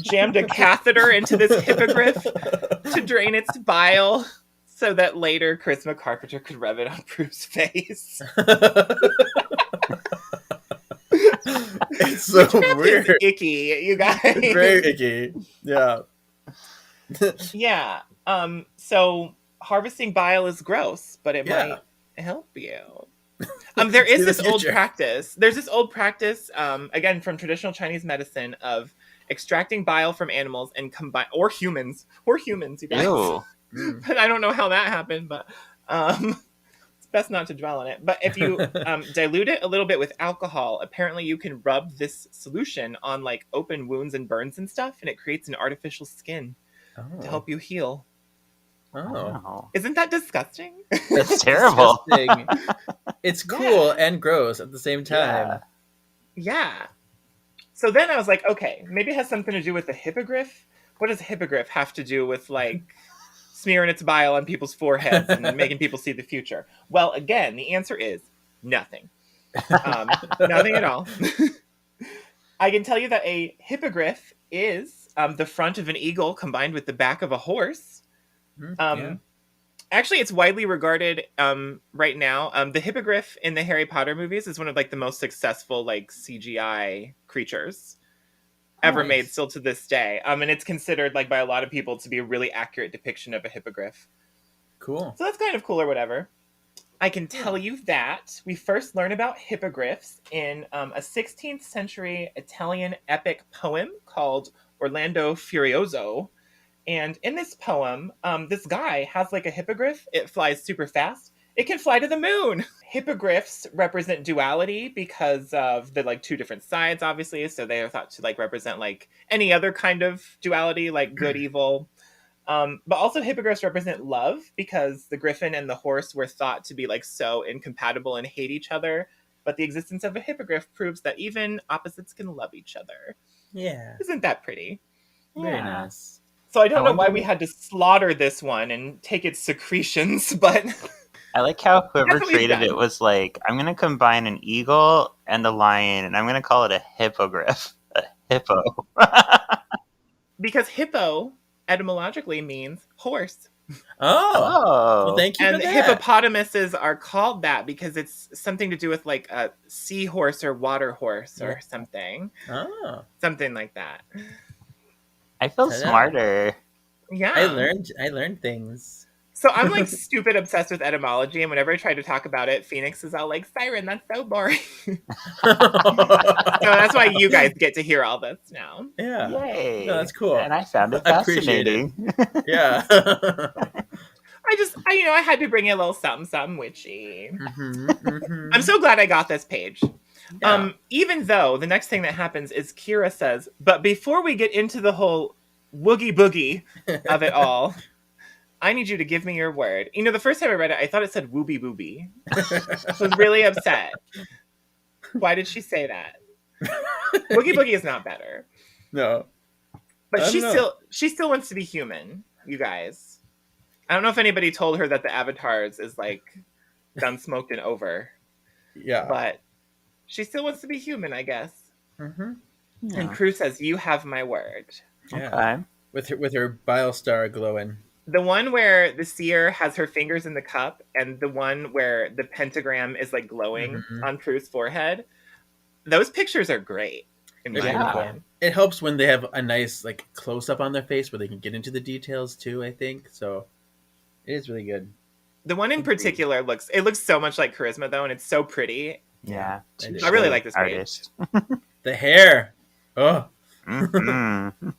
jammed a catheter into this hippogriff to drain its bile so that later Charisma Carpenter could rub it on Prue's face. It's so weird. It's icky, you guys. It's very icky. Yeah. Yeah. So harvesting bile is gross, but it might help you. There is this old practice. There's this old practice, again, from traditional Chinese medicine of extracting bile from animals and combine or humans, you guys. Ew. But I don't know how that happened, but it's best not to dwell on it. But if you dilute it a little bit with alcohol, apparently you can rub this solution on like open wounds and burns and stuff, and it creates an artificial skin to help you heal. Wow. Isn't that disgusting? That's terrible. It's cool and gross at the same time. Yeah. So then I was like, okay, maybe it has something to do with the hippogriff. What does hippogriff have to do with like smearing its bile on people's foreheads and making people see the future? Well, again, the answer is nothing. Nothing at all. I can tell you that a hippogriff is the front of an eagle combined with the back of a horse. Actually, it's widely regarded right now. The hippogriff in the Harry Potter movies is one of like the most successful like CGI creatures ever made still to this day. And it's considered like by a lot of people to be a really accurate depiction of a hippogriff. Cool. So that's kind of cool or whatever. I can tell you that we first learn about hippogriffs in a 16th century Italian epic poem called Orlando Furioso. And in this poem, this guy has like a hippogriff. It flies super fast. It can fly to the moon. Hippogriffs represent duality because of the like two different sides, obviously. So they are thought to like represent like any other kind of duality, like good, evil. But also hippogriffs represent love because the griffin and the horse were thought to be like so incompatible and hate each other. But the existence of a hippogriff proves that even opposites can love each other. Yeah. Isn't that pretty? Very nice. So I don't know why we had to slaughter this one and take its secretions, but I like how whoever That's what we've created done. it was like, I'm going to combine an eagle and a lion, and I'm going to call it a hippogriff. A hippo. because hippo etymologically means horse. Oh. Well, thank you And for that. hippopotamuses are called that because it's something to do with like a seahorse or water horse or something. Oh. Something like that. I feel Ta-da. smarter. Yeah. I learned things. So I'm like stupid obsessed with etymology, and whenever I try to talk about it, Phoenix is all like, Siren, that's so boring. So that's why you guys get to hear all this now. Yeah. Yay. No, that's cool. And I found it I appreciate it. fascinating. Yeah. I had to bring you a little something witchy. Mhm. I'm so glad I got this page. Yeah. Even though the next thing that happens is Kira says, but before we get into the whole woogie boogie of it all, I need you to give me your word. You know, the first time I read it, I thought it said wooby booby. I was really upset. Why did she say that? Boogie Boogie is not better. No. But I don't know. she still wants to be human, you guys. I don't know if anybody told her that the avatars is like done, smoked, and over. Yeah. But she still wants to be human, I guess. Mm-hmm. And Prue says, "You have my word." Yeah. Okay. With her bile star glowing. The one where the seer has her fingers in the cup, and the one where the pentagram is like glowing on Prue's forehead. Those pictures are great. In my opinion. It helps when they have a nice like close up on their face where they can get into the details too, I think. So it is really good. The one in particular looks so much like Charisma though, and it's so pretty. Yeah. I really like this artist. The hair. Oh. Mm-hmm.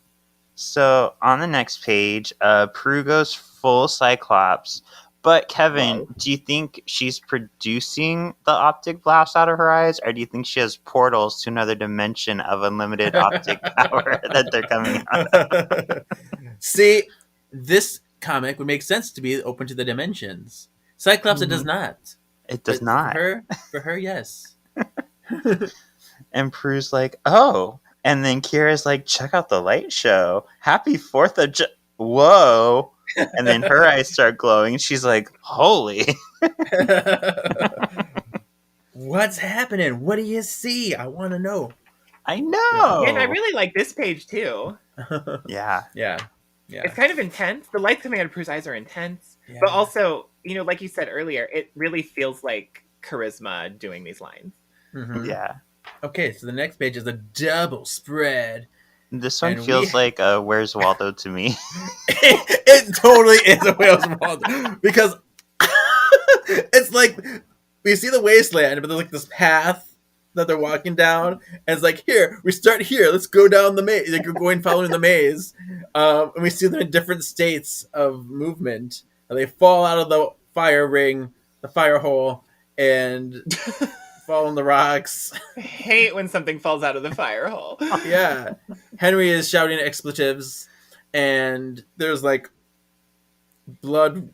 So on the next page, Prue goes full Cyclops. But Kevin, do you think she's producing the optic blast out of her eyes, or do you think she has portals to another dimension of unlimited optic power that they're coming out of? See, this comic would make sense to be open to the dimensions. Cyclops, it does not. It does not. For her, yes. And Prue's like, oh. And then Kira's like, check out the light show. Happy 4th of July. Whoa. And then her eyes start glowing. She's like, holy. What's happening? What do you see? I want to know. I know. And I really like this page too. Yeah. It's kind of intense. The lights coming out of Prue's eyes are intense. Yeah. But also, you know, like you said earlier, it really feels like Charisma doing these lines. Mm-hmm. Yeah. Okay, so the next page is a double spread. This one feels like Where's Waldo to me. It totally is a Where's Waldo. Because it's like, we see the wasteland, but there's like this path that they're walking down. And it's like, here, we start here. Let's go down the maze. Like, you're going following the maze. And we see them in different states of movement. And they fall out of the fire ring, the fire hole, and... fall on the rocks. I hate when something falls out of the fire hole. Yeah. Henry is shouting expletives, and there's like blood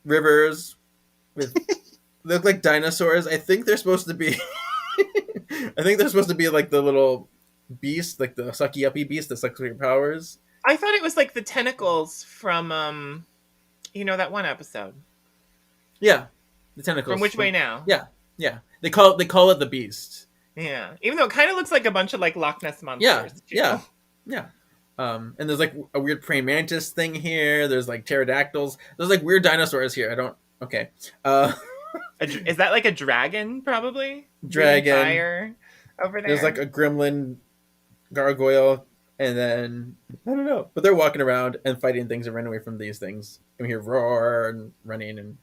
rivers with they look like dinosaurs. I think they're supposed to be like the little beast, like the sucky uppy beast that sucks your powers. I thought it was like the tentacles from you know, that one episode. Yeah. The tentacles. From Which Way Now? Yeah. Yeah. They call it the Beast. Yeah. Even though it kind of looks like a bunch of like Loch Ness monsters. Yeah. And there's like a weird praying mantis thing here. There's like pterodactyls. There's like weird dinosaurs here. Okay. Is that like a dragon? Probably. Dragon. Fire over there. There's like a gremlin, gargoyle, and then I don't know. But they're walking around and fighting things and running away from these things. And we hear roar and running and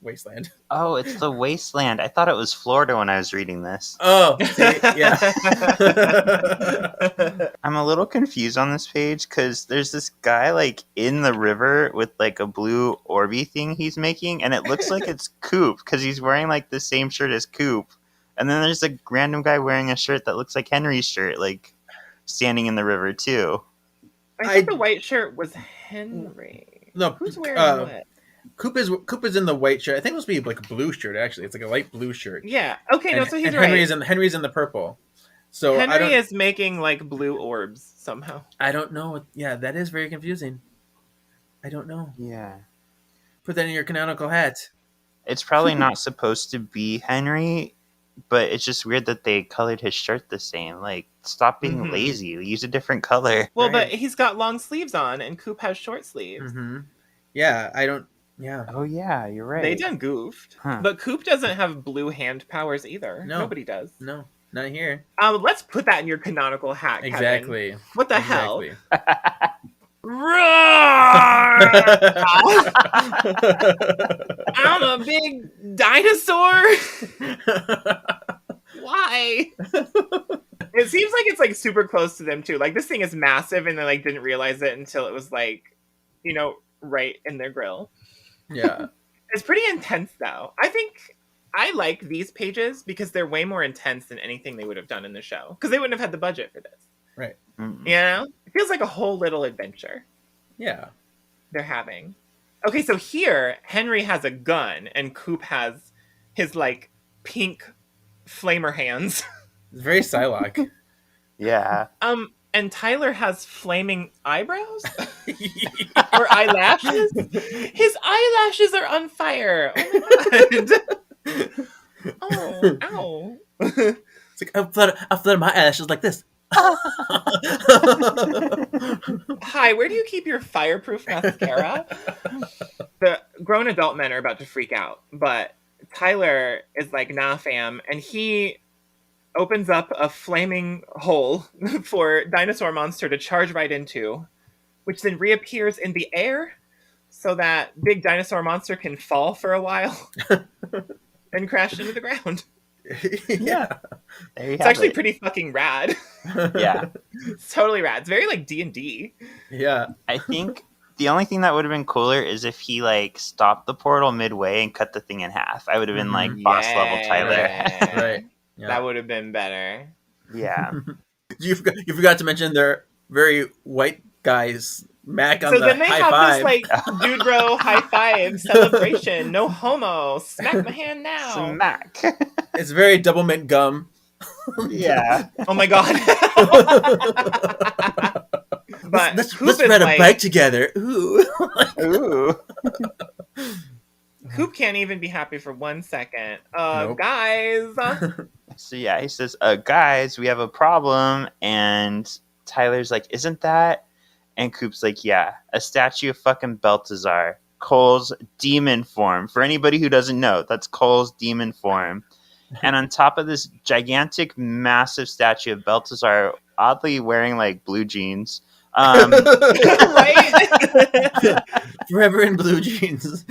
Wasteland. Oh, it's the Wasteland. I thought it was Florida when I was reading this. Oh, see, yeah. I'm a little confused on this page because there's this guy like in the river with like a blue orby thing he's making, and it looks like it's Coop because he's wearing like the same shirt as Coop. And then there's a random guy wearing a shirt that looks like Henry's shirt, like standing in the river too. I think the white shirt was Henry. No, who's wearing what? Coop is in the white shirt. I think it must be like a blue shirt. Actually, it's like a light blue shirt. Yeah. Okay. No. So he's right. Henry's in the purple. So Henry is making like blue orbs somehow. I don't know. Yeah, that is very confusing. I don't know. Yeah. Put that in your canonical hat. It's probably not supposed to be Henry, but it's just weird that they colored his shirt the same. Like, stop being lazy. Use a different color. Well, right. But he's got long sleeves on, and Coop has short sleeves. Mm-hmm. Yeah, I don't. Yeah. Oh yeah, you're right. They done goofed. Huh. But Coop doesn't have blue hand powers either. No. Nobody does. No, not here. Let's put that in your canonical hat, Kevin. Exactly. What the hell? Roar! I'm a big dinosaur. Why? It seems like it's like super close to them too. Like this thing is massive, and they like didn't realize it until it was like, you know, right in their grill. Yeah. It's pretty intense though. I think I like these pages because they're way more intense than anything they would have done in the show. Because they wouldn't have had the budget for this. Right. You know? It feels like a whole little adventure. Yeah. They're having. Okay, so here, Henry has a gun, and Coop has his, like, pink flamer hands. It's very Psylocke. Yeah. And Tyler has flaming eyebrows? Or eyelashes? His eyelashes are on fire! Oh my god! Oh, ow. It's like, I flutter my eyelashes like this. Hi, where do you keep your fireproof mascara? The grown adult men are about to freak out, but Tyler is like, nah, fam, and he opens up a flaming hole for Dinosaur Monster to charge right into, which then reappears in the air so that big Dinosaur Monster can fall for a while and crash into the ground. Yeah. There you It's have actually it. pretty fucking rad. Yeah. It's totally rad. It's very like D&D. Yeah. I think the only thing that would have been cooler is if he like stopped the portal midway and cut the thing in half. I would have been like boss level Tyler. Right. Yeah. That would have been better. Yeah. You forgot to mention they're very white guys. Mac on So the then they high have five. this like dude bro high five celebration. No homo. Smack my hand now. Smack. It's very double mint gum. Yeah. Oh my god. But let's Coop is ride a like, bike together. Ooh. Ooh. Coop can't even be happy for 1 second. Nope. Guys. So yeah, he says, guys, we have a problem. And Tyler's like, isn't that? And Coop's like, yeah, a statue of fucking Balthazar. Cole's demon form. For anybody who doesn't know, that's Cole's demon form. And on top of this gigantic, massive statue of Balthazar, oddly wearing like blue jeans. Right? Forever in blue jeans.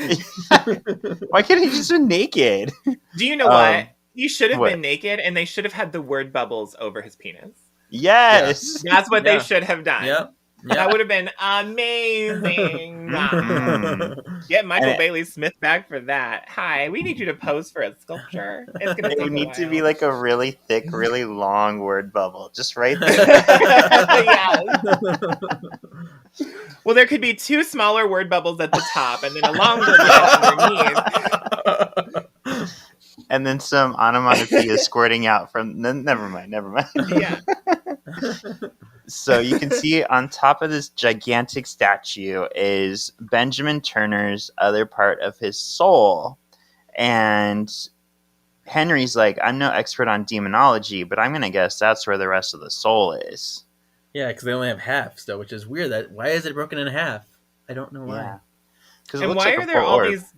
Why can't he just be naked? Do you know what? He should have what? been naked and they should have had the word bubbles over his penis. Yes. That's what Yeah. they should have done. Yep. That would have been amazing. Mm. Get Michael And- Bailey Smith back for that. Hi, we need you to pose for a sculpture. It's gonna It take would a need to while. be like a really thick, really long word bubble. Just right there. Yes. Well, there could be 2 smaller word bubbles at the top and then a longer one underneath. And then some onomatopoeia squirting out from... Never mind. Yeah. So you can see on top of this gigantic statue is Benjamin Turner's other part of his soul. And Henry's like, I'm no expert on demonology, but I'm going to guess that's where the rest of the soul is. Yeah, because they only have half still, which is weird. Why is it broken in half? I don't know why. Yeah. 'Cause it And looks why like a are there full all orb. these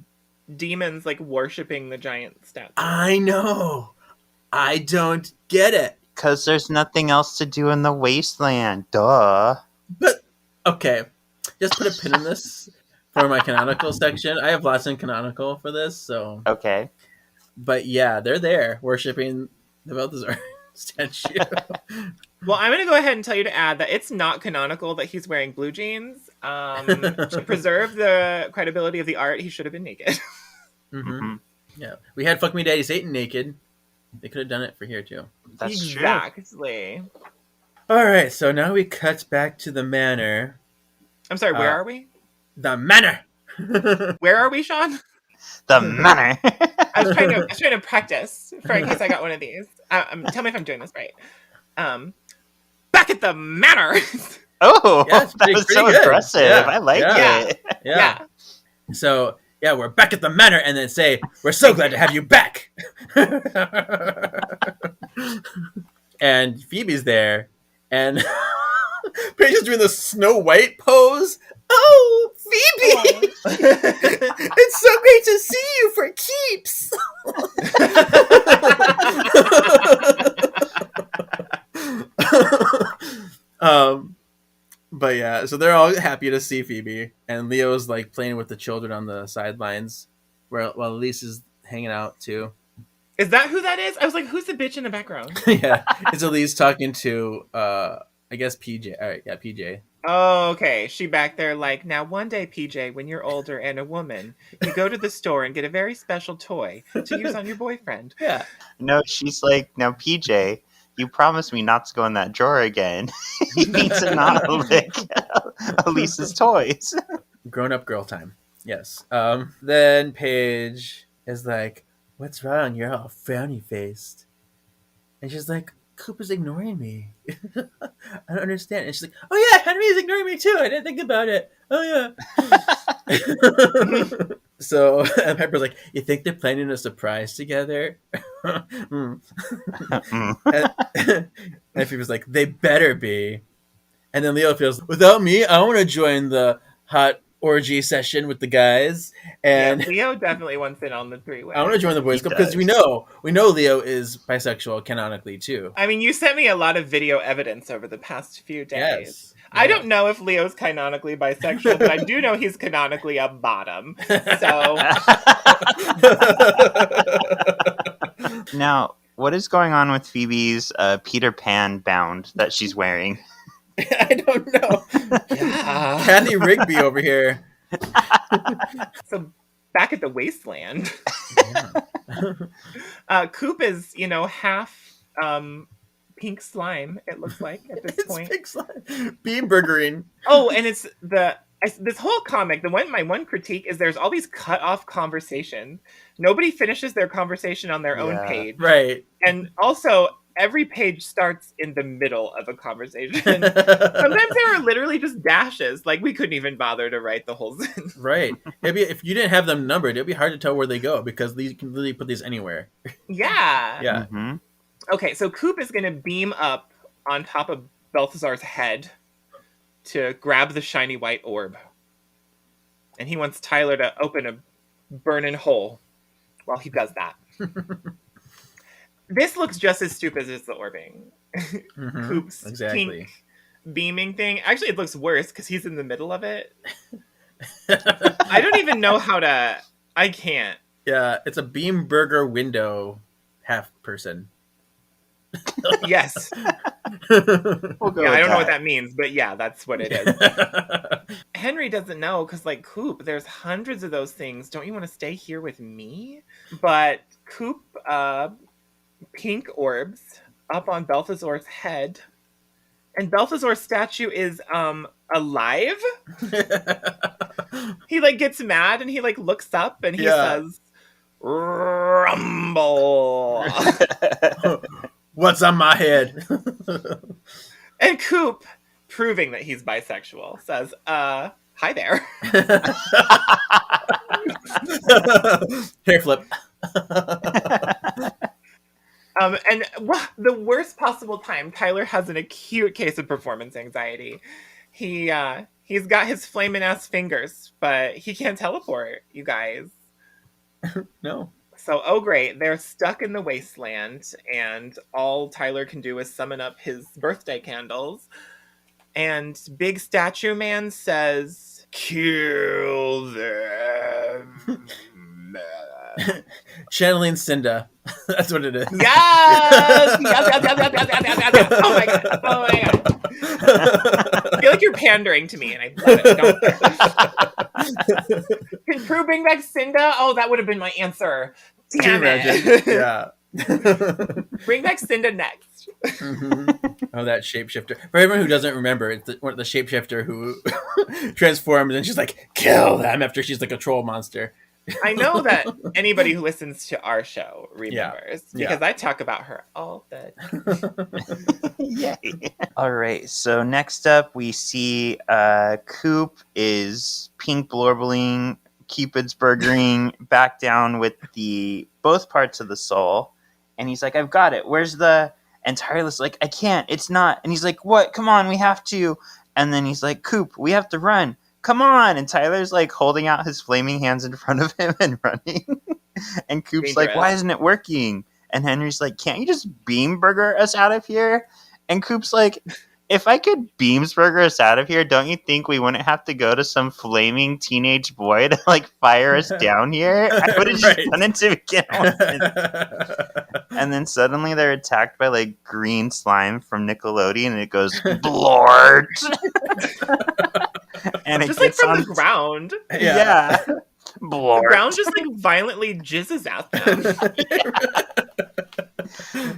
demons like worshipping the giant statue? I know. I don't get it. Because there's nothing else to do in the wasteland. Duh. But okay, just put a pin in this for my canonical section. I have lots in canonical for this, so. Okay. But yeah, they're there worshiping the Balthazar statue. Well, I'm going to go ahead and tell you to add that it's not canonical that he's wearing blue jeans. To preserve the credibility of the art, he should have been naked. Mm-hmm. Yeah, we had Fuck Me Daddy Satan naked. They could have done it for here too. That's true. Exactly. All right, so now we cut back to the manor. I'm sorry, where are we? The manor. Where are we, Sean? The manor. I was trying to practice for in case I got one of these. Tell me if I'm doing this right. Back at the manor. Oh, Yeah, it's that pretty was so good. impressive. Yeah, I like yeah. it. Yeah. So yeah, we're back at the manor, and then say, "We're so glad to have you back." And Phoebe's there, and Paige's doing the Snow White pose. Oh, Phoebe! It's so great to see you for keeps. But yeah, so they're all happy to see Phoebe, and Leo's like playing with the children on the sidelines, while Elise is hanging out too. Is that who that is? I was like, who's the bitch in the background? Yeah, it's Elise talking to I guess PJ. All right, yeah, PJ. Oh, okay. She back there like, now one day, PJ, when you're older and a woman, you go to the store and get a very special toy to use on your boyfriend. Yeah, No, she's like, now, PJ, you promised me not to go in that drawer again. You need to not lick Elise's toys. grown up girl time. Yes. Then Paige is like, "What's wrong? You're all frowny faced." And she's like, "Coop is ignoring me. I don't understand." And she's like, "Oh yeah, Henry is ignoring me too. I didn't think about it. Oh yeah." So and Pepper's like, "You think they're planning a surprise together?" Hmm. And Phoebe's like, "They better be." And then Leo feels, "Without me, I want to join the hot orgy session with the guys." And Yeah, Leo definitely wants in on the three-way. I want to join the boys He club because does. we know Leo is bisexual canonically too. I mean, you sent me a lot of video evidence over the past few days. Yes. I don't know if Leo's canonically bisexual, but I do know he's canonically a bottom. So Now, what is going on with Phoebe's Peter Pan bound that she's wearing? I don't know. yeah. Kathy Rigby over here. So back at the Wasteland, Yeah. Coop is, half pink slime, it looks like at this It's point. big slime. Bean burgering. Oh, and it's this whole comic, my one critique is there's all these cut off conversations. Nobody finishes their conversation on their own Yeah. page. Right. And also every page starts in the middle of a conversation. Sometimes they were literally just dashes. Like we couldn't even bother to write the whole sentence. Right. If you didn't have them numbered, it'd be hard to tell where they go because you can literally put these anywhere. Yeah. Yeah. Mhm. Okay, so Coop is gonna beam up on top of Balthazar's head to grab the shiny white orb. And he wants Tyler to open a burning hole while he does that. This looks just as stupid as the orbing. Mhm. Coop's Exactly. pink beaming thing. Actually, it looks worse because he's in the middle of it. I don't even know how to... I can't. Yeah, it's a beam burger window half person. Yes. We'll go Yeah, with I don't know what that. that means, but yeah, that's what it is. Henry doesn't know because, like, Coop, there's hundreds of those things. Don't you want to stay here with me? But Coop, pink orbs up on Balthazar's head, and Balthazar's statue is alive. He like gets mad and he like looks up and he says, "Rumble." What's on my head? And Coop, proving that he's bisexual, says, "Hi there." Hair flip. And the worst possible time, Tyler has an acute case of performance anxiety. He's got his flaming ass fingers, but he can't teleport, you guys. No. So, oh great, they're stuck in the wasteland, and all Tyler can do is summon up his birthday candles. And Big Statue Man says, "Kill them." Channeling Cinda. That's what it is. Yes! Yes. Oh my god! Oh my god! I feel like you're pandering to me, and I love it. Don't. Can Prue bring back Cinda? Oh, that would have been my answer. Can you Damn imagine? it! Yeah. Bring back Cinda next. Mm-hmm. Oh, that shapeshifter. For everyone who doesn't remember, it's the shapeshifter who transforms and she's like, "Kill them," after she's like a troll monster. I know that anybody who listens to our show remembers because I talk about her all the time. Yay. All right. So next up, we see Coop is pink blorbling, Cupid's burgering back down with both parts of the soul, and he's like, "I've got it. Where's the?" And Tyler's like, "I can't. It's not." And he's like, "What? Come on, we have to." And then he's like, "Coop, we have to run. Come on." And Tyler's like holding out his flaming hands in front of him and running. And Coop's like, "Why isn't it working?" And Henry's like, "Can't you just beam burger us out of here?" And Coop's like, "If I could beamsburger us out of here, don't you think we wouldn't have to go to some flaming teenage boy to like fire us down here? I would have just done it to begin with." And then suddenly they're attacked by like green slime from Nickelodeon, and it goes blort. And it just like gets from on the ground. Yeah. The ground just like violently jizzes at them.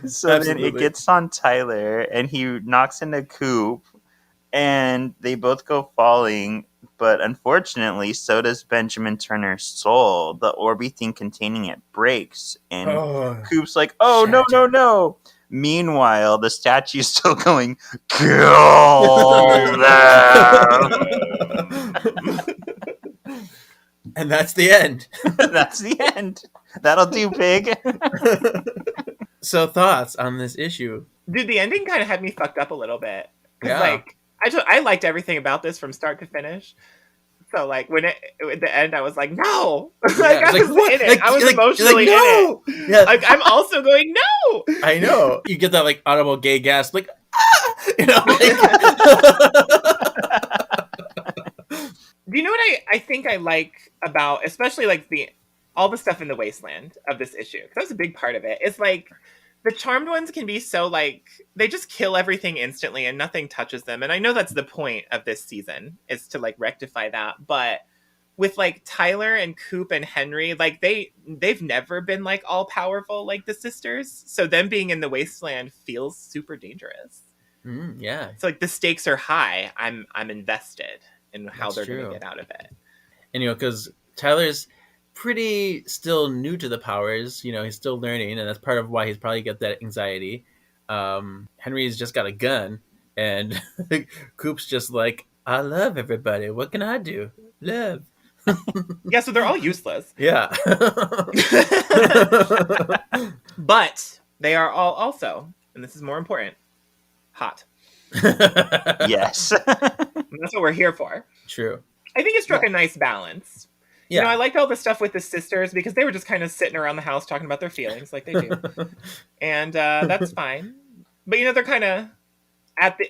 So then it gets on Tyler, and he knocks into Coop, and they both go falling. But unfortunately, so does Benjamin Turner's soul. The Orby thing containing it breaks, and Coop's like, "Oh no, no, no!" Meanwhile, the statue's still going, "Kill them!" And that's the end. That's the end. That'll do, pig. So, thoughts on this issue? Dude, the ending kind of had me fucked up a little bit. Because, Yeah. like, I liked everything about this from start to finish. So, like, when at the end, I was like, no! Like, Yeah, I was what? in it. Like, I was you're emotionally no! in it. Yeah. Like, I'm also going, no! I know. You get that, like, audible gay gasp, like, ah! You know, like... Do you know what I think I like about, especially, like, all the stuff in the Wasteland of this issue? Because that was a big part of it. It's, like, the charmed ones can be so, like, they just kill everything instantly and nothing touches them. And I know that's the point of this season, is to, like, rectify that. But with, like, Tyler and Coop and Henry, like, they've never been, like, all powerful like the sisters. So them being in the Wasteland feels super dangerous. Yeah. So, like, the stakes are high. I'm invested in how That's they're true. going to get out of it. And, you know, because Tyler's pretty still new to the powers, you know, he's still learning, and that's part of why he's probably got that anxiety. Henry's just got a gun, and Coop's just like, I love everybody. What can I do? Love. Yeah, so they're all useless. Yeah. But they are all also, and this is more important, hot. Yes. And that's what we're here for. True. I think it struck a nice balance. Yeah. You know, I liked all the stuff with the sisters because they were just kind of sitting around the house talking about their feelings like they do. And that's fine. But, you know, they're kind of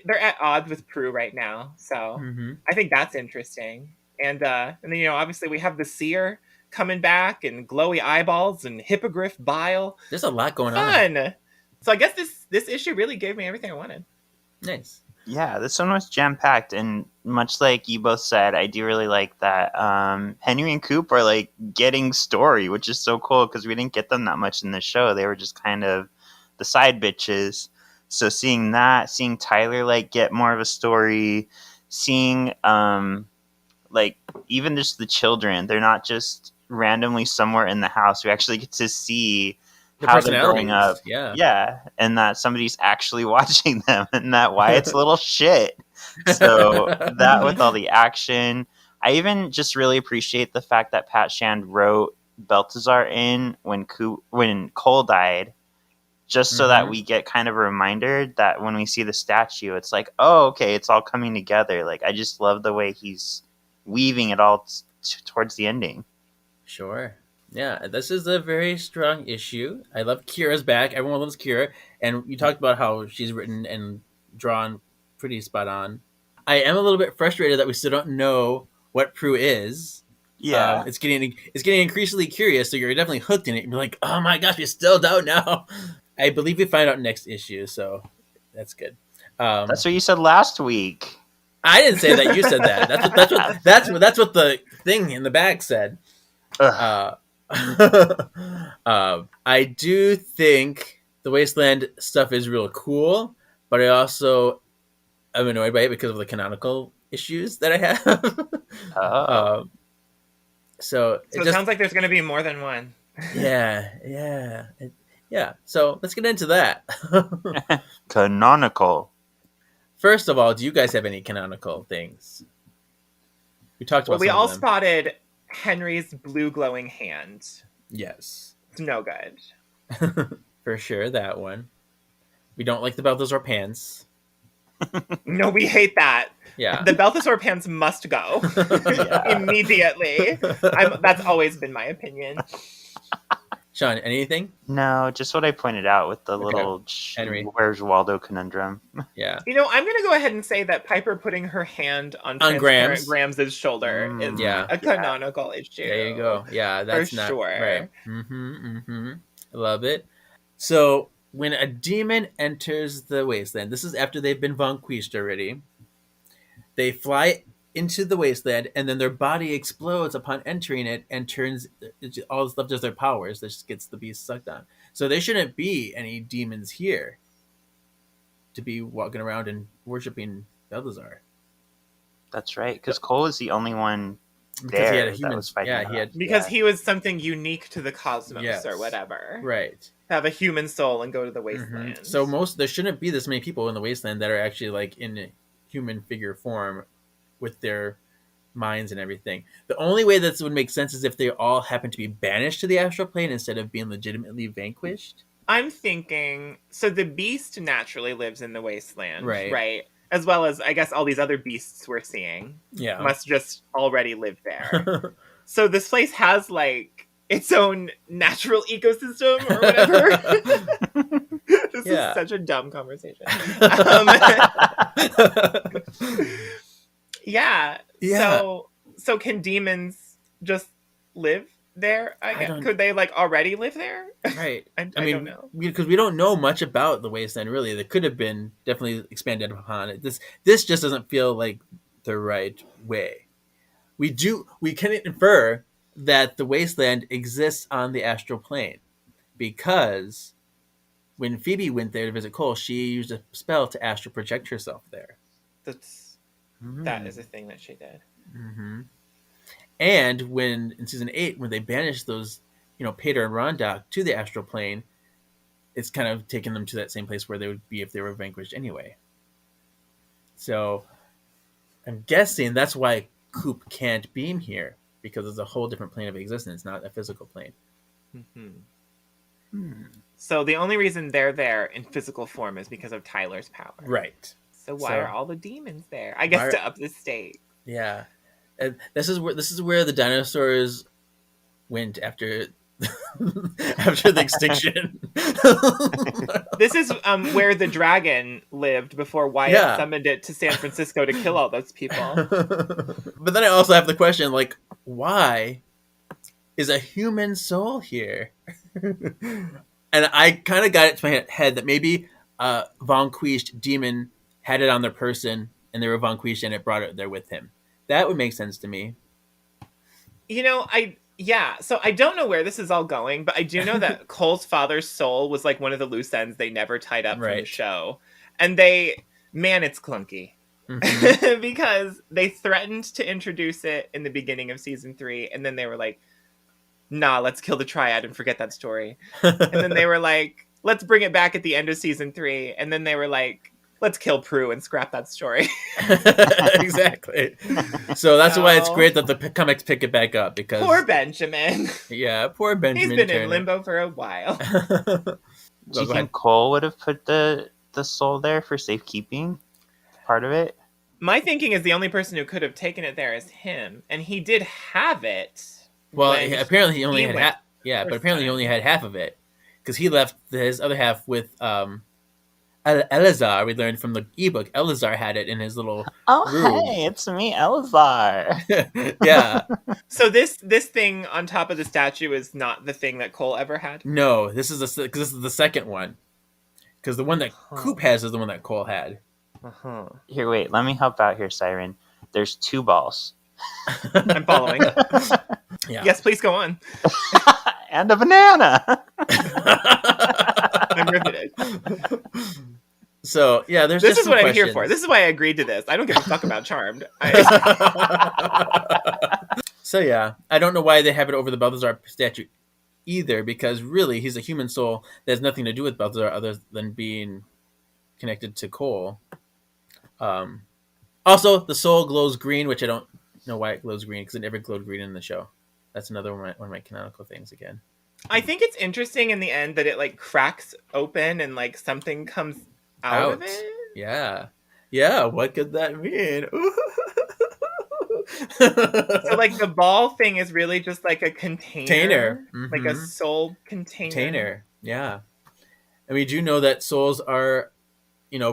they're at odds with Prue right now. So I think that's interesting. And then, you know, obviously we have the seer coming back and glowy eyeballs and hippogriff bile. There's a lot going on. Fun. So I guess this issue really gave me everything I wanted. Nice. Yeah, this one was jam-packed, and much like you both said, I do really like that Henry and Coop are, like, getting story, which is so cool, because we didn't get them that much in the show. They were just kind of the side bitches. So seeing that, seeing Tyler, like, get more of a story, seeing, like, even just the children, they're not just randomly somewhere in the house. We actually get to see how they're growing up. Yeah, and that somebody's actually watching them, and that Wyatt's a little shit. So that with all the action, I even just really appreciate the fact that Pat Shand wrote Balthazar in when Cole died, just so that we get kind of a reminder that when we see the statue, it's like, oh, okay, it's all coming together. Like, I just love the way he's weaving it all towards the ending. Sure. Yeah, this is a very strong issue. I love Kira's back. Everyone loves Kira. And you talked about how she's written and drawn pretty spot on. I am a little bit frustrated that we still don't know what Prue is. Yeah. It's getting increasingly curious, so you're definitely hooked in it. You're like, oh my gosh, we still don't know. I believe we find out next issue, so that's good. That's what you said last week. I didn't say that. You said that. That's what the thing in the bag said. I do think the Wasteland stuff is real cool, but I also am annoyed by it because of the canonical issues that I have. So it sounds like there's going to be more than one. Yeah. So let's get into that. Canonical. First of all, do you guys have any canonical things? We talked about. Well, we all spotted Henry's blue glowing hand. Yes. It's no good. For sure, that one. We don't like the Balthazar pants. No, we hate that. Yeah. The Balthazar pants must go immediately. That's always been my opinion. Sean, anything? No, just what I pointed out with the little Henry. Where's Waldo conundrum. Yeah. You know, I'm going to go ahead and say that Piper putting her hand on Grams' shoulder is a canonical issue. There you go. Yeah, that's for not sure. Right. I love it. So when a demon enters the Wasteland, this is after they've been vanquished already. They fly into the Wasteland, and then their body explodes upon entering it and turns all that's left is their powers. That just gets the beast sucked on. So there shouldn't be any demons here to be walking around and worshiping Balthazar. That's right, because Cole is the only one Because he had a there human. that was fighting. Yeah, he had. Because Yeah. he was something unique to the cosmos Yes. or whatever. Right. Have a human soul and go to the wasteland. So there shouldn't be this many people in the wasteland that are actually like in a human figure form with their minds and everything. The only way that would make sense is if they all happen to be banished to the astral plane instead of being legitimately vanquished. I'm thinking, so the beast naturally lives in the wasteland, Right. right? As well as, I guess, all these other beasts we're seeing Yeah. must just already live there. So this place has, like, its own natural ecosystem or whatever. This is such a dumb conversation. Yeah. So can demons just live there? Could they like already live there? Right. I mean, don't know. Because we don't know much about the wasteland really. That could have been definitely expanded upon. This just doesn't feel like the right way. We can infer that the wasteland exists on the astral plane because when Phoebe went there to visit Cole, she used a spell to astral project herself there. That is a thing that she did. Mm-hmm. And in season 8, when they banished those, Pater and Rondoc to the astral plane, it's kind of taken them to that same place where they would be if they were vanquished anyway. So I'm guessing that's why Coop can't beam here, because it's a whole different plane of existence, not a physical plane. Mm-hmm. So the only reason they're there in physical form is because of Tyler's power. Right. So why are all the demons there? I guess to up the stake. Yeah. And this is where the dinosaurs went after the extinction. This is where the dragon lived before Wyatt summoned it to San Francisco to kill all those people. But then I also have the question, like, why is a human soul here? And I kind of got it to my head that maybe a vanquished demon had it on their person, and they were vanquished, and it brought it there with him. That would make sense to me. So I don't know where this is all going, but I do know that Cole's father's soul was like one of the loose ends they never tied up from the show. And it's clunky. Mm-hmm. Because they threatened to introduce it in the beginning of season 3, and then they were like, nah, let's kill the triad and forget that story. And then they were like, let's bring it back at the end of season 3, and then they were like, let's kill Prue and scrap that story. Exactly. So that's why it's great that the comics pick it back up, because poor Benjamin. Yeah, poor Benjamin. He's been in limbo for a while. Do you think Cole would have put the soul there for safekeeping? Part of it? My thinking is the only person who could have taken it there is him, and he did have it. Well, apparently he only had half. Yeah, but apparently he only had half of it, because he left his other half with Eleazar. We learned from the ebook. Eleazar had it in his little room. Hey, it's me, Eleazar. Yeah. So this thing on top of the statue is not the thing that Cole ever had? No, this is the second one. Because the one that Coop has is the one that Cole had. Here, wait. Let me help out here, Siren. There's 2 balls. I'm following. Yeah. Yes, please go on. And a banana. I'm riveted. So, yeah, this is what I'm here for. This is why I agreed to this. I don't give a fuck about Charmed. So, yeah, I don't know why they have it over the Balthazar statue either, because really he's a human soul that has nothing to do with Balthazar other than being connected to Cole. Also, the soul glows green, which I don't know why it glows green, because it never glowed green in the show. That's another one of my canonical things again. I think it's interesting in the end that it like cracks open and like something comes out of it. Yeah. What could that mean? So like the ball thing is really just like a container. Mm-hmm. Like a soul container. Yeah. And we do know that souls are,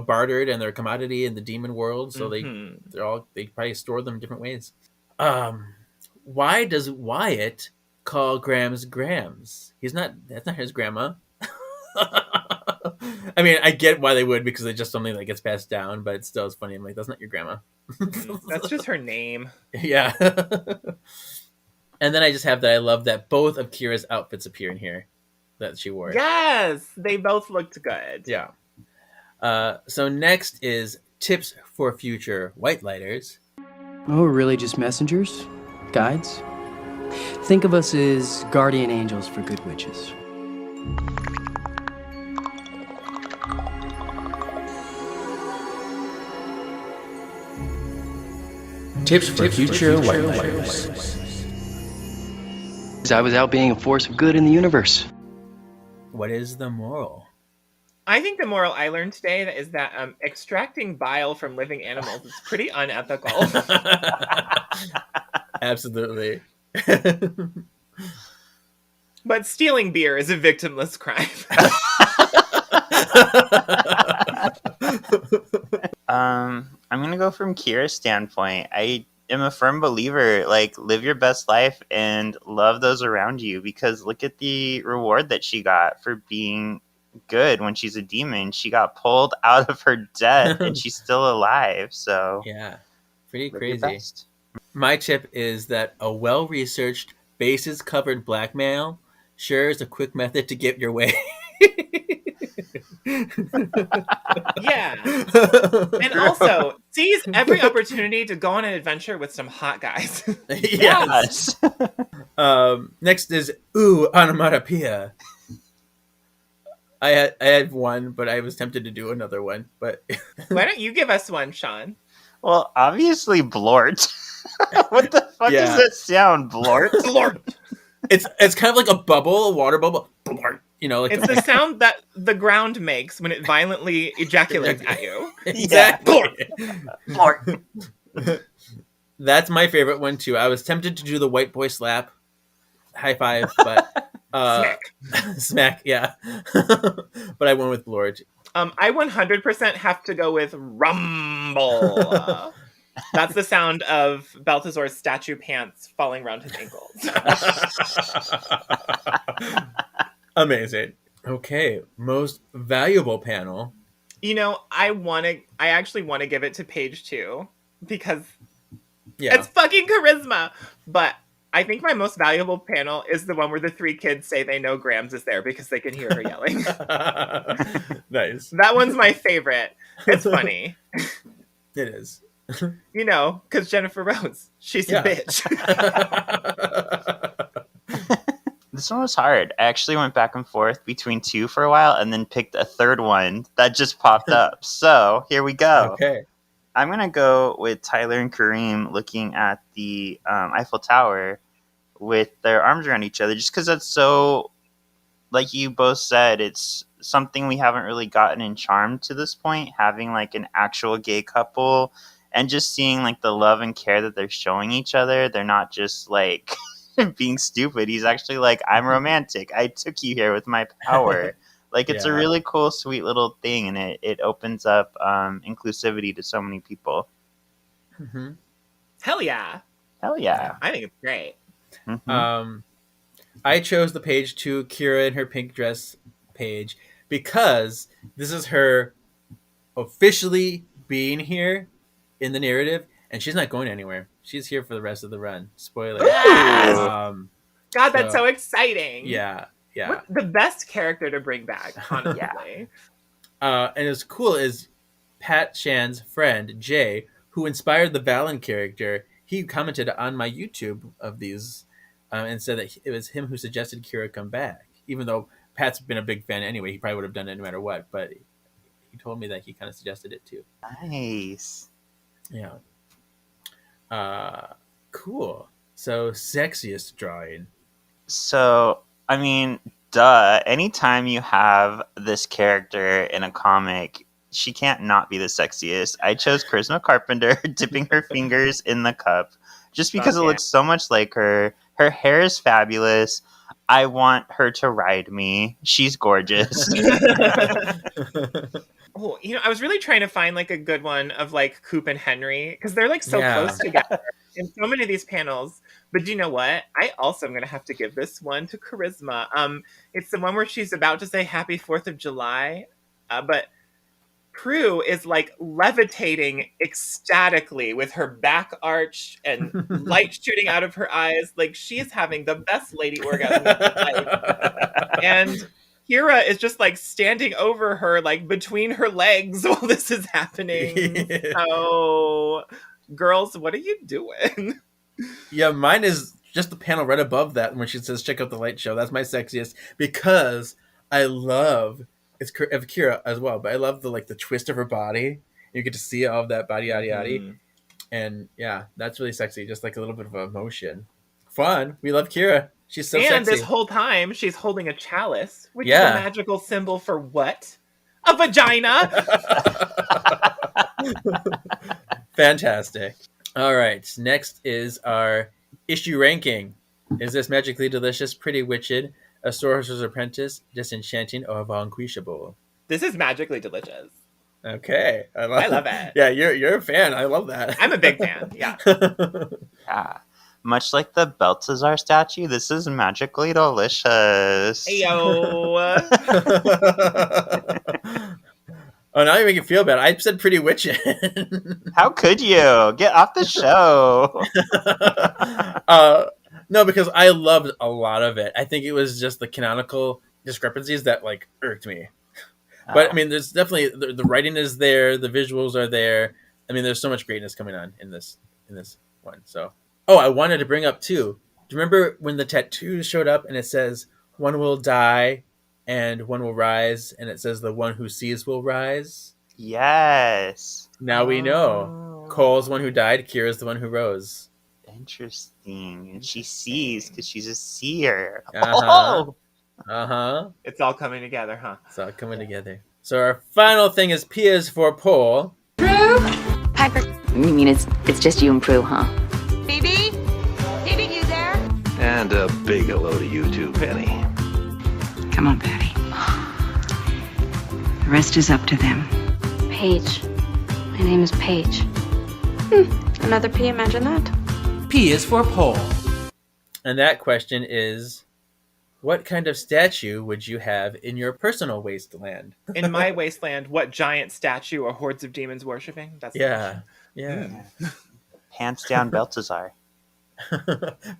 bartered, and they're a commodity in the demon world, so they probably store them different ways. Why does Wyatt call Grams? That's not his grandma. I mean, I get why they would, because it's just something that gets passed down, but it still is funny. I'm like, that's not your grandma. That's just her name. Yeah. And then I just have that I love that both of Kira's outfits appear in here that she wore. Yes, they both looked good. Yeah. So next is tips for future white lighters. Oh, we're really just messengers? Guides? Think of us as guardian angels for good witches. Tips for future white lighters. I was out being a force of good in the universe. What is the moral? I think the moral I learned today is that extracting bile from living animals is pretty unethical. Absolutely. But stealing beer is a victimless crime. I'm gonna go from Kira's standpoint. I am a firm believer, like, live your best life and love those around you, because look at the reward that she got for being good when she's a demon. She got pulled out of her death and she's still alive. So Yeah, pretty live your crazy. best. My tip is that a well-researched, bases-covered blackmail sure is a quick method to get your way. Yeah. And also, seize every opportunity to go on an adventure with some hot guys. Yes. Next is onomatopoeia. I had one, but I was tempted to do another one. But Why don't you give us one, Sean? Well, obviously Blort. What the fuck Yeah. does that sound, Blort? Blort. it's kind of like a bubble, a water bubble. Blort. You know, like It's the sound that the ground makes when it violently ejaculates at you. Exactly. Blort. That's my favorite one too. I was tempted to do the white boy slap, high five, but smack, yeah. But I went with Blort. I 100% have to go with rumble. That's the sound of Balthazar's statue pants falling around his ankles. Amazing. Okay, most valuable panel. You know, I actually want to give it to page 2 because Yeah. it's fucking charisma. But I think my most valuable panel is the one where the 3 kids say they know Grams is there because they can hear her yelling. Nice. That one's my favorite. It's funny. It is. You know, because Jennifer Rhodes, she's Yeah. a bitch. This one was hard. I actually went back and forth between 2 for a while and then picked a third one that just popped up. So here we go. Okay. I'm going to go with Tyler and Kareem looking at the Eiffel Tower with their arms around each other, just because that's so, like you both said, it's something we haven't really gotten in Charmed to this point, having like an actual gay couple and just seeing like the love and care that they're showing each other. They're not just like being stupid. He's actually like, I'm romantic. I took you here with my power. Like, it's a Yeah. really cool, sweet little thing, and it opens up inclusivity to so many people. Mm-hmm. Hell yeah. Hell yeah. I think it's great. Mhm. I chose the page 2, Kira in her pink dress page, because this is her officially being here in the narrative, and she's not going anywhere. She's here for the rest of the run. Spoiler. Yes! God, So- that's so exciting. Yeah. What the best character to bring back, honestly. And it's cool is Pat Shan's friend, Jay, who inspired the Valen character. He commented on my YouTube of these and said that it was him who suggested Kira come back. Even though Pat's been a big fan anyway, he probably would have done it no matter what. But he told me that he kind of suggested it too. Nice. Yeah. Cool. So, sexiest drawing. So, I mean, duh. Anytime you have this character in a comic, she can't not be the sexiest. I chose Charisma Carpenter dipping her fingers in the cup just because it looks so much like her. Her hair is fabulous. I want her to ride me. She's gorgeous. Oh, you know, I was really trying to find like a good one of like Coop and Henry because they're like so Yeah. close together in so many of these panels. But do you know what? I also am gonna have to give this one to Charisma. It's the one where she's about to say Happy 4th of July, but Prue is like levitating ecstatically with her back arched and light shooting out of her eyes. Like she is having the best lady orgasm of her life. And Kira is just like standing over her, like between her legs while this is happening. So Girls, what are you doing? Yeah, mine is just the panel right above that when she says, check out the light show. That's my sexiest because I love, it's of Kira as well, but I love the twist of her body. You get to see all of that body, yada, yada. And yeah, that's really sexy. Just like a little bit of emotion. Fun. We love Kira. She's so And sexy. this whole time, she's holding a chalice, which is Yeah. a magical symbol for what? A vagina! Fantastic. All right. Next is our issue ranking. Is this magically delicious, pretty witched, a sorcerer's apprentice, disenchanting, or vanquishable? This is magically delicious. Okay. I love it. Yeah, you're a fan. I love that. I'm a big fan. Yeah. Yeah. Much like the Balthazar statue, this is magically delicious. Ayo. Oh, now you make it feel bad. I said pretty witched. How could you? Get off the show. No, because I loved a lot of it. I think it was just the canonical discrepancies that irked me. But I mean, there's definitely the writing is there, the visuals are there. I mean, there's so much greatness coming on in this one. So, I wanted to bring up too. Do you remember when the tattoos showed up and it says one will die and one will rise, and it says the one who sees will rise? Yes. Now we know. Cole's the one who died. Kira's the one who rose. Interesting. And she sees because she's a seer. Uh-huh. Uh-huh. It's all coming together, huh? It's all coming together. So our final thing is P is for Paul. Prue? Piper. You mean it's just you and Prue, huh? Phoebe? Phoebe, you there? And a big hello to you too, Penny. Come on, Patty. The rest is up to them. Paige. My name is Paige. Another P, imagine that. P is for Paul. And that question is, what kind of statue would you have in your personal wasteland? In my wasteland, what giant statue or hordes of demons worshipping? That's the Yeah. Hands down, Balthazar.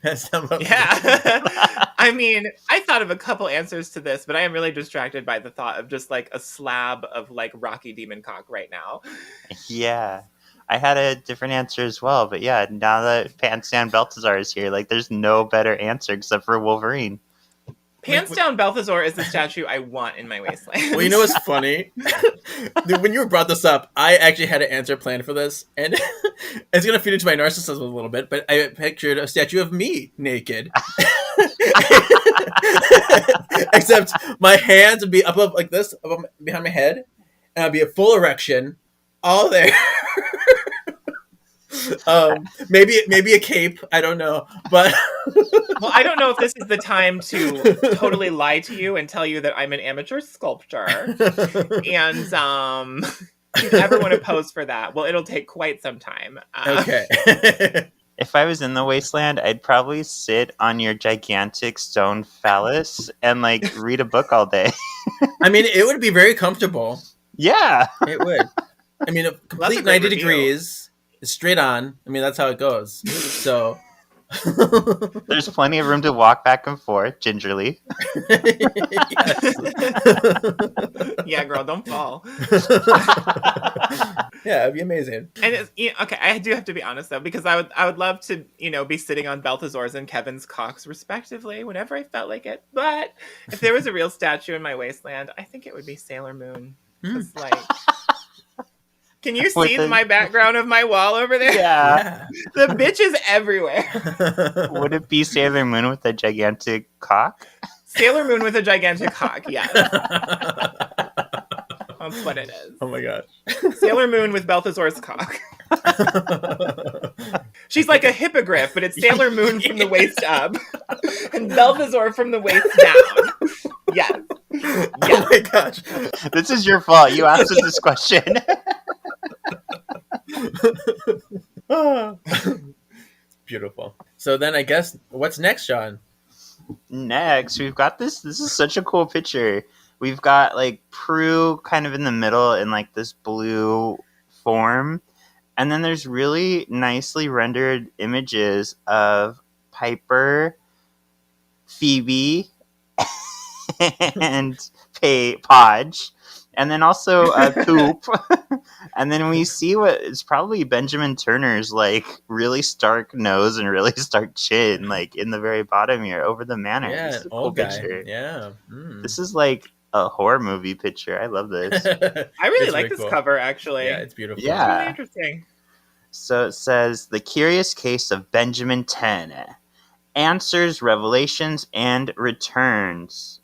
That's not what- Yeah. I mean, I thought of a couple answers to this, but I am really distracted by the thought of just a slab of Rocky Demon Cock right now. Yeah. I had a different answer as well, but yeah, now that Pants Down Balthazar is here, there's no better answer except for Wolverine. Pants Down Balthazar is the statue I want in my wasteland. Well, you know what's funny? When you brought this up, I actually had an answer planned for this, and it's going to feed into my narcissism a little bit, but I pictured a statue of me naked. Except my hands would be up like this, up behind my head, and I'd be at full erection, all there. Maybe a cape. I don't know, but well, I don't know if this is the time to totally lie to you and tell you that I'm an amateur sculptor, and if you ever want to pose for that, well, it'll take quite some time. Okay. If I was in the wasteland, I'd probably sit on your gigantic stone phallus and read a book all day. I mean, it would be very comfortable. Yeah, it would. I mean, a complete 90 degrees, straight on. I mean, that's how it goes. So there's plenty of room to walk back and forth gingerly. Yeah, girl, don't fall. Yeah, it'd be amazing. And okay, I do have to be honest though, because I would love to be sitting on Balthazar's and Kevin's cocks respectively whenever I felt like it. But if there was a real statue in my wasteland, I think it would be Sailor Moon. It's can you see my background of my wall over there? Yeah. The bitch is everywhere. Would it be Sailor Moon with a gigantic cock? Sailor Moon with a gigantic cock, yes. That's what it is. Oh my gosh. Sailor Moon with Balthazar's cock. She's like a hippogriff, but it's Sailor Moon from the waist up and Balthazar from the waist down. Yes. Oh my gosh. This is your fault. You asked us this question. Beautiful. So then I guess, what's next, Sean? Next, we've got this. This is such a cool picture. We've got Prue kind of in the middle in this blue form. And then there's really nicely rendered images of Piper, Phoebe, and Podge. And then also Coop. And then we see what is probably Benjamin Turner's like really stark nose and really stark chin, like in the very bottom here over the manor. Yeah, This an is a old cool guy. picture. Yeah. This is like a horror movie picture. I love this. I really It's like really this cool. cover, actually. Yeah, it's beautiful. It's really interesting. So it says, The Curious Case of Benjamin Turner. Answers, revelations, and returns.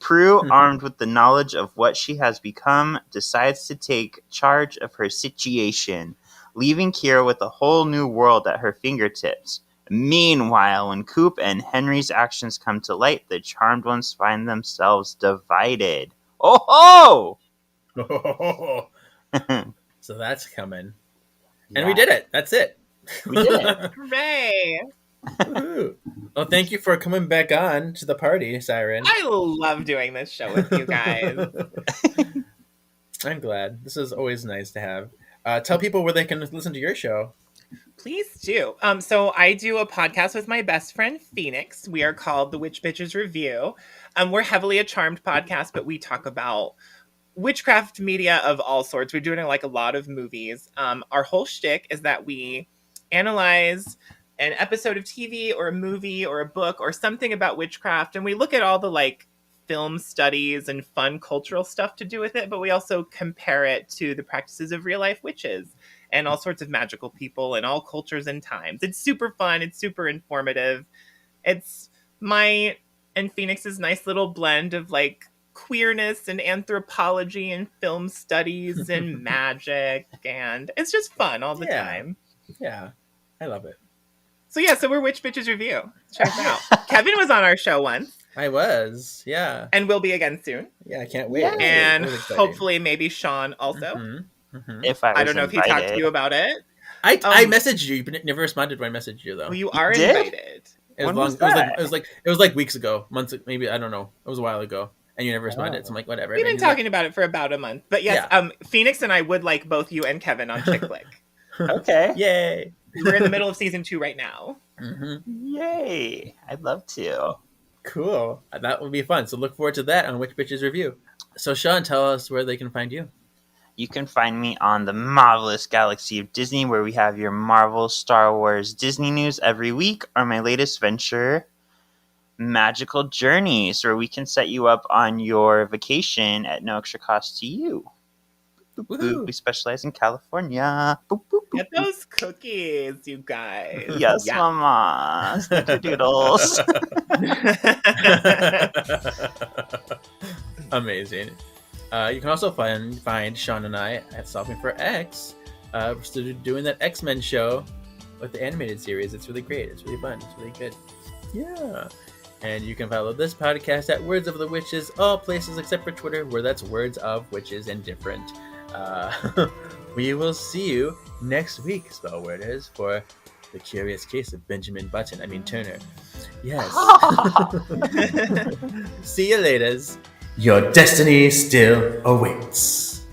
Prue, armed with the knowledge of what she has become, decides to take charge of her situation, leaving Kira with a whole new world at her fingertips. Meanwhile, when Coop and Henry's actions come to light, the Charmed Ones find themselves divided. Oh ho! So that's coming. And we did it. That's it. We did it. Hooray! Woohoo. Well, thank you for coming back on to the party, Siren. I love doing this show with you guys. I'm glad. This is always nice to have. Tell people where they can listen to your show. Please do. So I do a podcast with my best friend Phoenix. We are called The Witch Bitches Review. We're heavily a Charmed podcast, but we talk about witchcraft media of all sorts. We're doing like a lot of movies. Our whole shtick is that we analyze an episode of TV or a movie or a book or something about witchcraft, and we look at all the like film studies and fun cultural stuff to do with it, but we also compare it to the practices of real life witches and all sorts of magical people in all cultures and times. It's super fun. It's super informative. It's my and Phoenix's nice little blend of like queerness and anthropology and film studies and magic, and it's just fun all the time. Yeah, I love it. So we're Witch Bitches Review. Check it out. Kevin was on our show once. I was, yeah. And will be again soon. Yeah, I can't wait. Yeah. And hopefully maybe Sean also. If I don't know if he talked to you about it. I messaged you, but never responded when I messaged you though. Well, you are did? invited. It was like weeks ago, months, maybe, I don't know. It was a while ago, and you never responded. So I'm like, whatever. We've been talking about it for about a month, but yes, Phoenix and I would like both you and Kevin on Chick Flick. Okay. Yay! We're in the middle of season 2 right now. Yay! I'd love to. Cool. That would be fun. So look forward to that on Witch Bitches Review. So Sean, tell us where they can find you. You can find me on the marvelous galaxy of Disney, where we have your Marvel, Star Wars, Disney news every week, or my latest venture, Magical Journeys, where we can set you up on your vacation at no extra cost to you. Woohoo. We specialize in California. Boop, boop, boop. Get those cookies, you guys. Yes, Yeah. Mama. Snickerdoodles. Amazing. You can also find Sean and I at Solving for X. We're still doing that X-Men show with the animated series. It's really great. It's really fun. It's really good. Yeah. And you can follow this podcast at Words of the Witches, all places except for Twitter, where that's Words of Witches and different. We will see you next week, Spellworders, for The Curious Case of Benjamin Turner. Yes. See you laters. Your destiny still awaits.